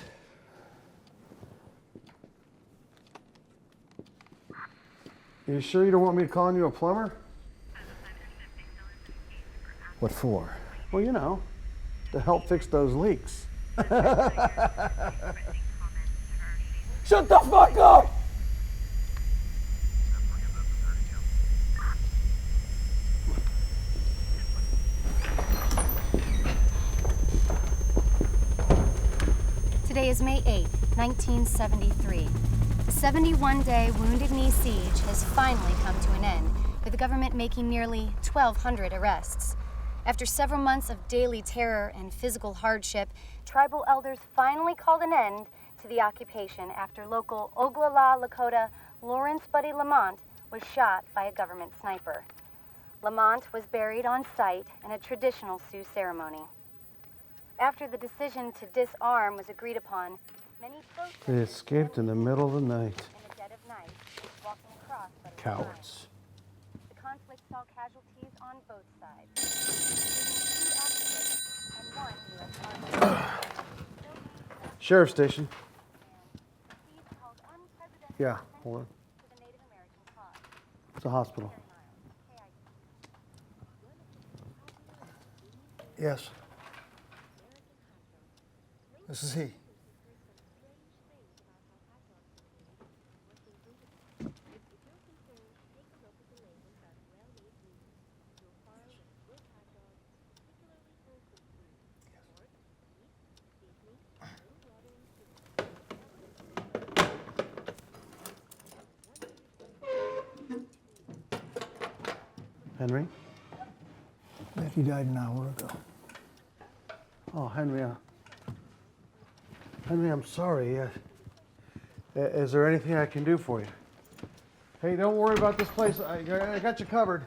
You sure you don't want me calling you a plumber? What for? Well, you know, to help fix those leaks. Shut the fuck up! Today is May 8, 1973. The 71-day Wounded Knee siege has finally come to an end, with the government making nearly 1,200 arrests. After several months of daily terror and physical hardship, tribal elders finally called an end to the occupation after local Oglala Lakota Lawrence Buddy Lamont was shot by a government sniper. Lamont was buried on site in a traditional Sioux ceremony. After the decision to disarm was agreed upon, many protesters They escaped in the middle of the night. in the dead of night, walking across Buddy Cowards. The conflict saw casualties on both sides, including 2 activists and 1 U.S. Army. Sheriff station. Yeah, hold on. It's a hospital. Yes. This is he. Henry? Betty died an hour ago. Oh, Henry. Henry, I'm sorry. Is there anything I can do for you? Hey, don't worry about this place. I got you covered.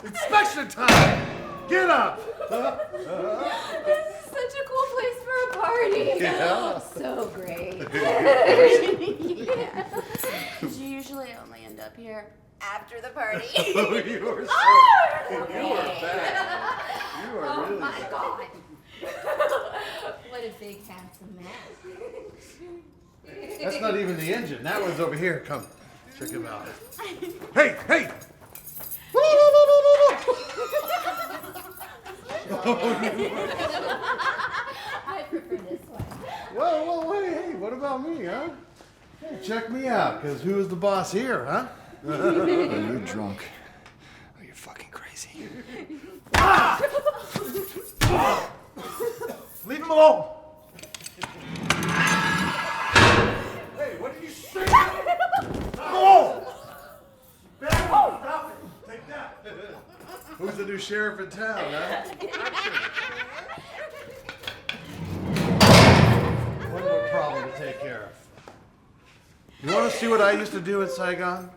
Inspection time! Get up! This is such a cool place for a party. Yeah. So great. Yeah. You usually only end up here after the party. Oh, you were so. Oh, You were bad. You were oh really my bad. God. What a big handsome man. That's not even the engine. That one's over here. Come, check him out. Hey, hey! I prefer this one. Whoa, hey, what about me, huh? Hey, check me out, because who is the boss here, huh? You're drunk. Oh, you're fucking crazy. Leave him alone! Hey, what did you say? Oh! Stop it! Take that! Who's the new sheriff in town, huh? One more problem to take care of. You want to see what I used to do in Saigon?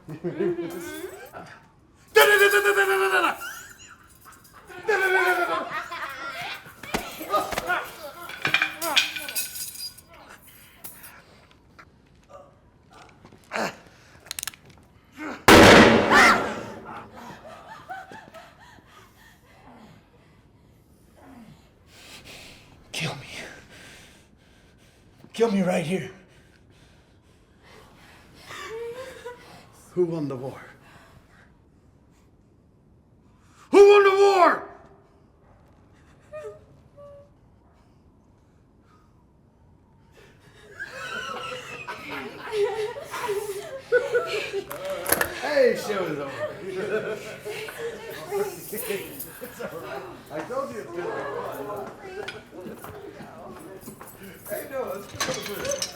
Kill me. Kill me right here. Who won the war? Who won the war? Hey, show's over. It's all right. I told you it's gonna be fun. Hey, no, let's go over it.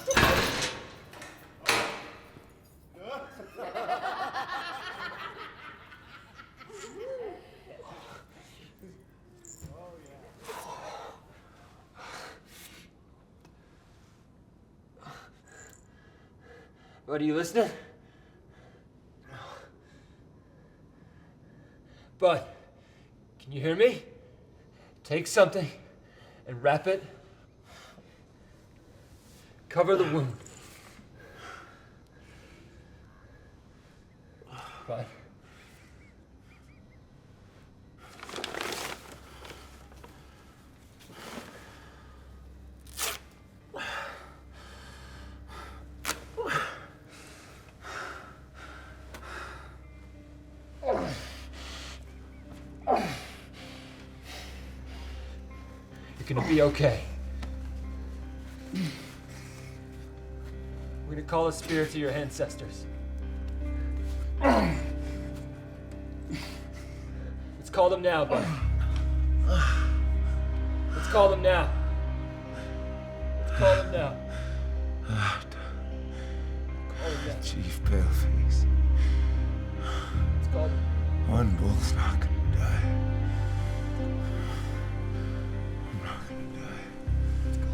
Bud, are you listening? Bud, can you hear me? Take something and wrap it. Cover the wound. Bud. You're gonna be okay. We're gonna call the spirits of your ancestors. Let's call them now, bud. Let's call them now. Let's call them now. Call them now. Chief Paleface. Let's call them. One bull's not gonna die. I'm not gonna die. Let's call them.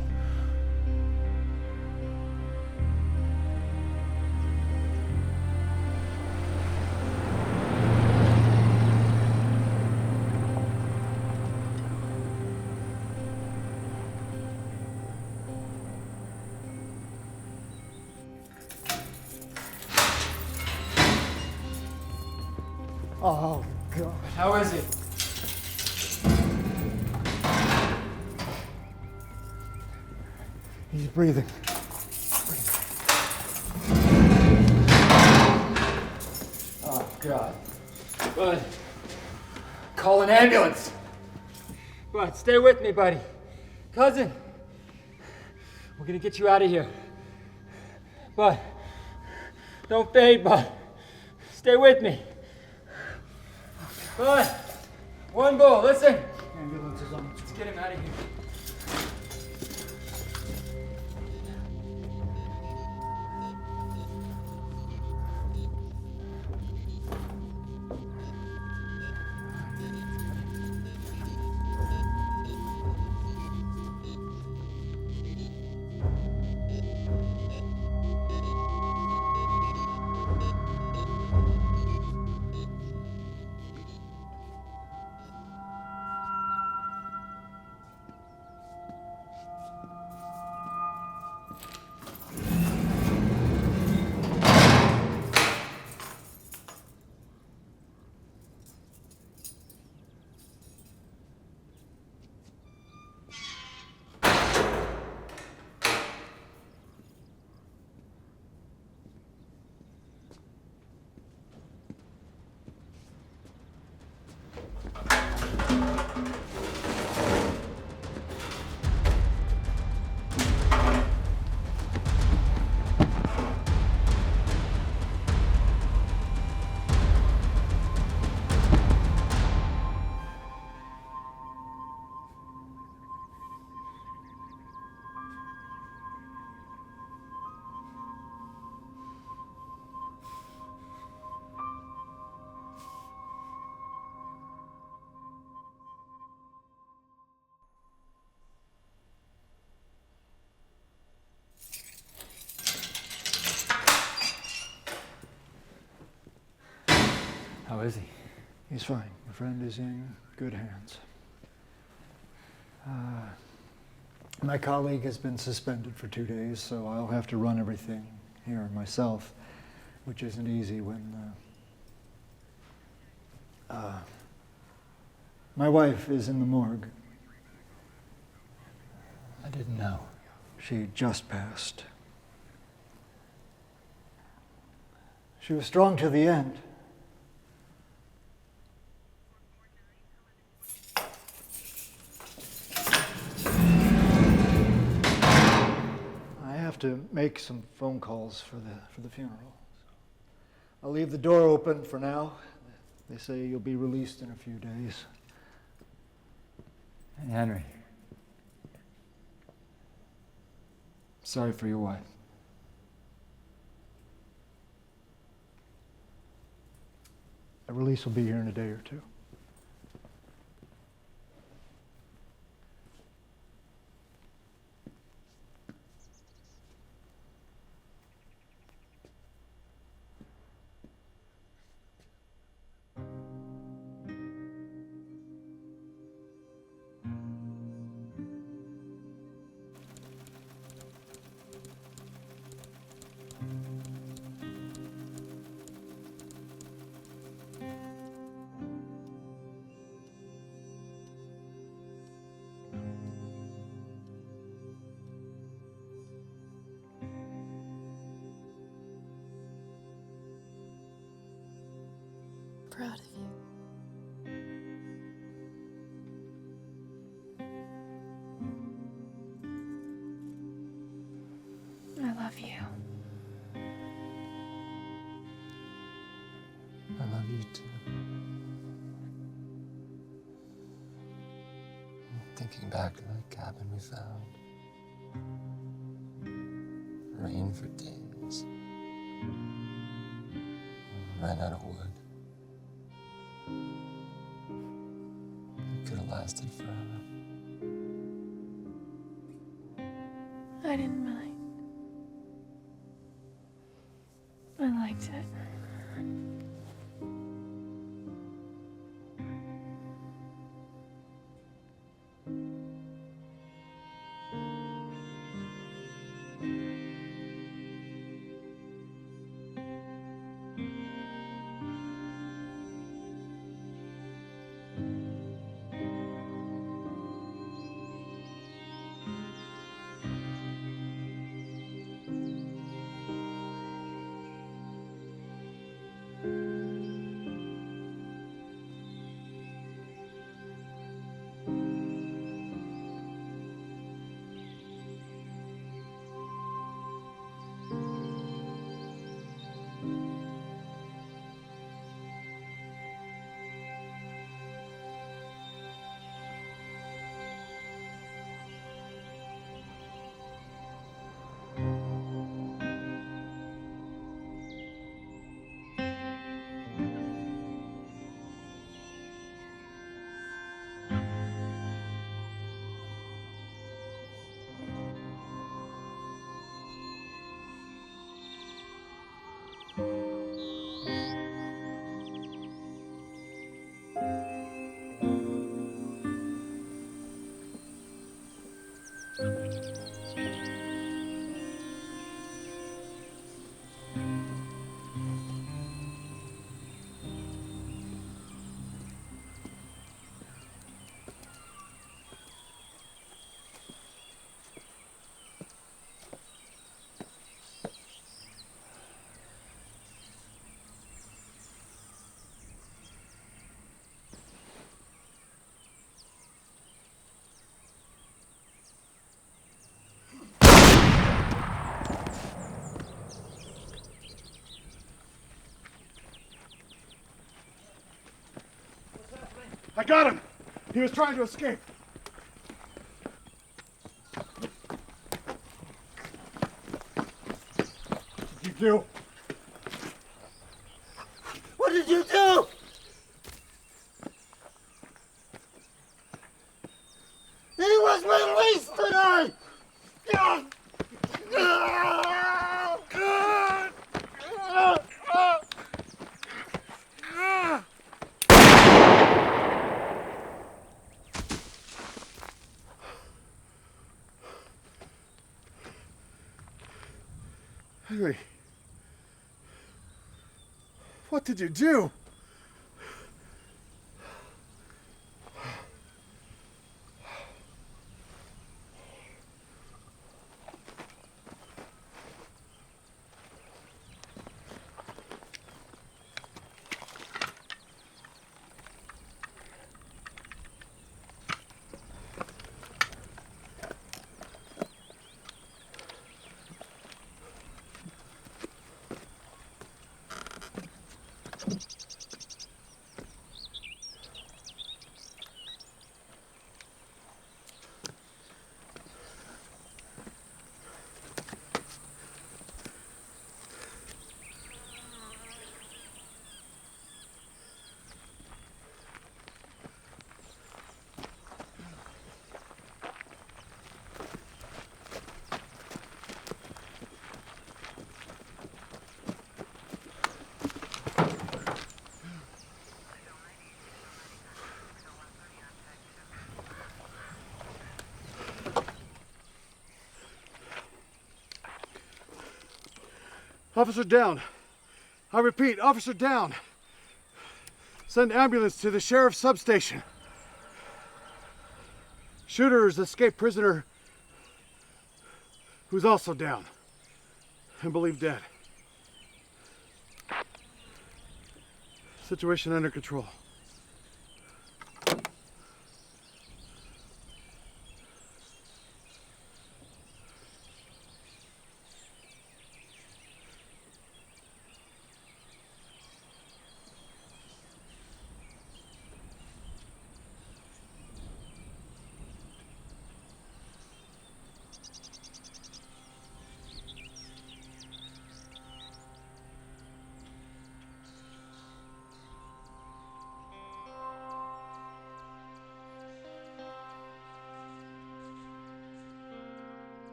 Oh, God. How is he? He's breathing. Oh, God. Bud, call an ambulance. Bud, stay with me, buddy. Cousin, we're gonna get you out of here. Bud, don't fade, bud. Stay with me. Bud, one bull, listen. Ambulance is on. Let's get him out of here. How is he? He's fine. My friend is in good hands. My colleague has been suspended for 2 days, so I'll have to run everything here myself, which isn't easy when my wife is in the morgue. I didn't know. She just passed. She was strong to the end. I have to make some phone calls for the funeral. I'll leave the door open for now. They say you'll be released in a few days. Hey, Henry. Sorry for your wife. The release will be here in a day or two. Proud of you. I love you. I love you too. I'm thinking back to that cabin we found. Rain for days. Ran out of wood. It could have lasted forever. I didn't mind. I liked it. I got him! He was trying to escape. What did you do? What did you do? He was released tonight! What did you do? Officer down. I repeat, officer down. Send ambulance to the sheriff's substation. Shooter is escaped prisoner who's also down and believed dead. Situation under control.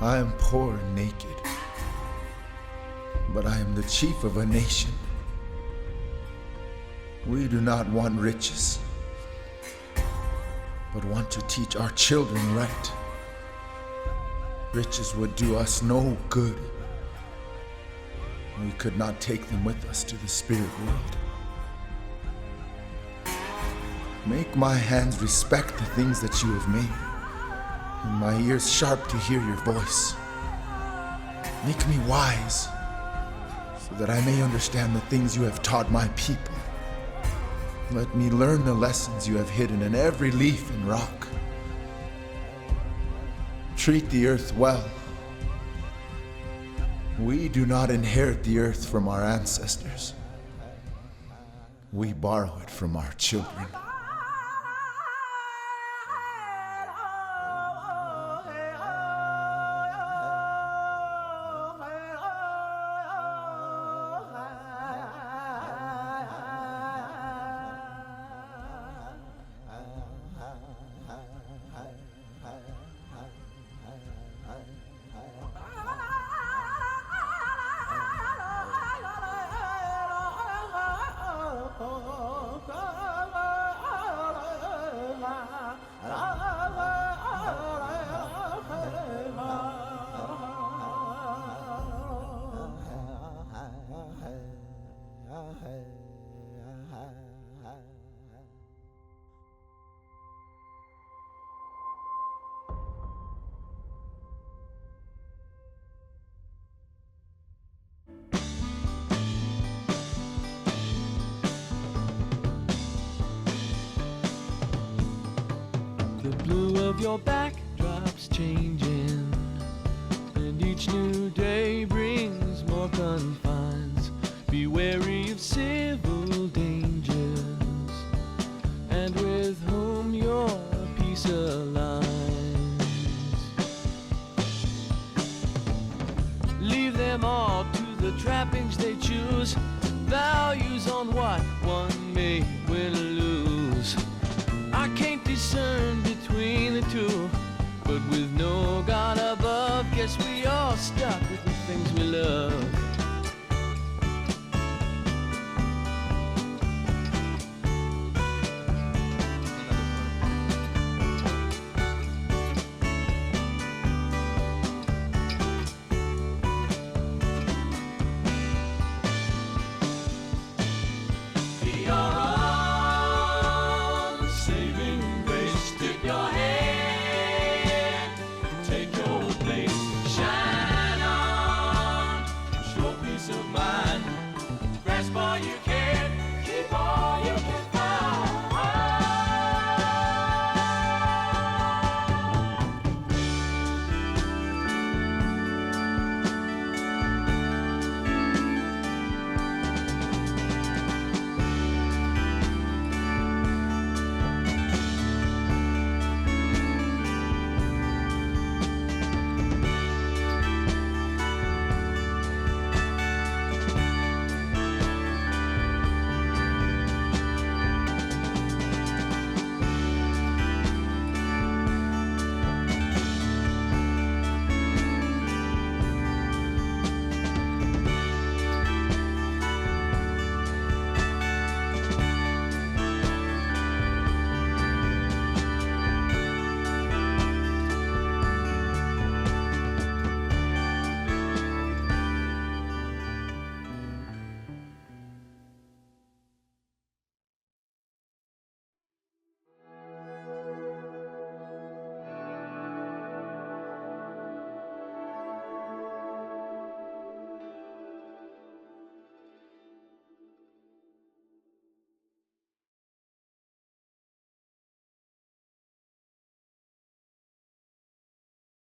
I am poor and naked, but I am the chief of a nation. We do not want riches, but want to teach our children right. Riches would do us no good. We could not take them with us to the spirit world. Make my hands respect the things that you have made, and my ears sharp to hear your voice. Make me wise, so that I may understand the things you have taught my people. Let me learn the lessons you have hidden in every leaf and rock. Treat the earth well. We do not inherit the earth from our ancestors. We borrow it from our children. Your backdrop's changing, and each new day brings more confines. Be wary of civil danger. trappings they choose, values on what one may win or lose. I can't discern between the two, but with no God above, guess we all stuck with the things we love. Be your own saving grace. Dip your hand, take your place, shine on, show peace of mind, grasp all you can.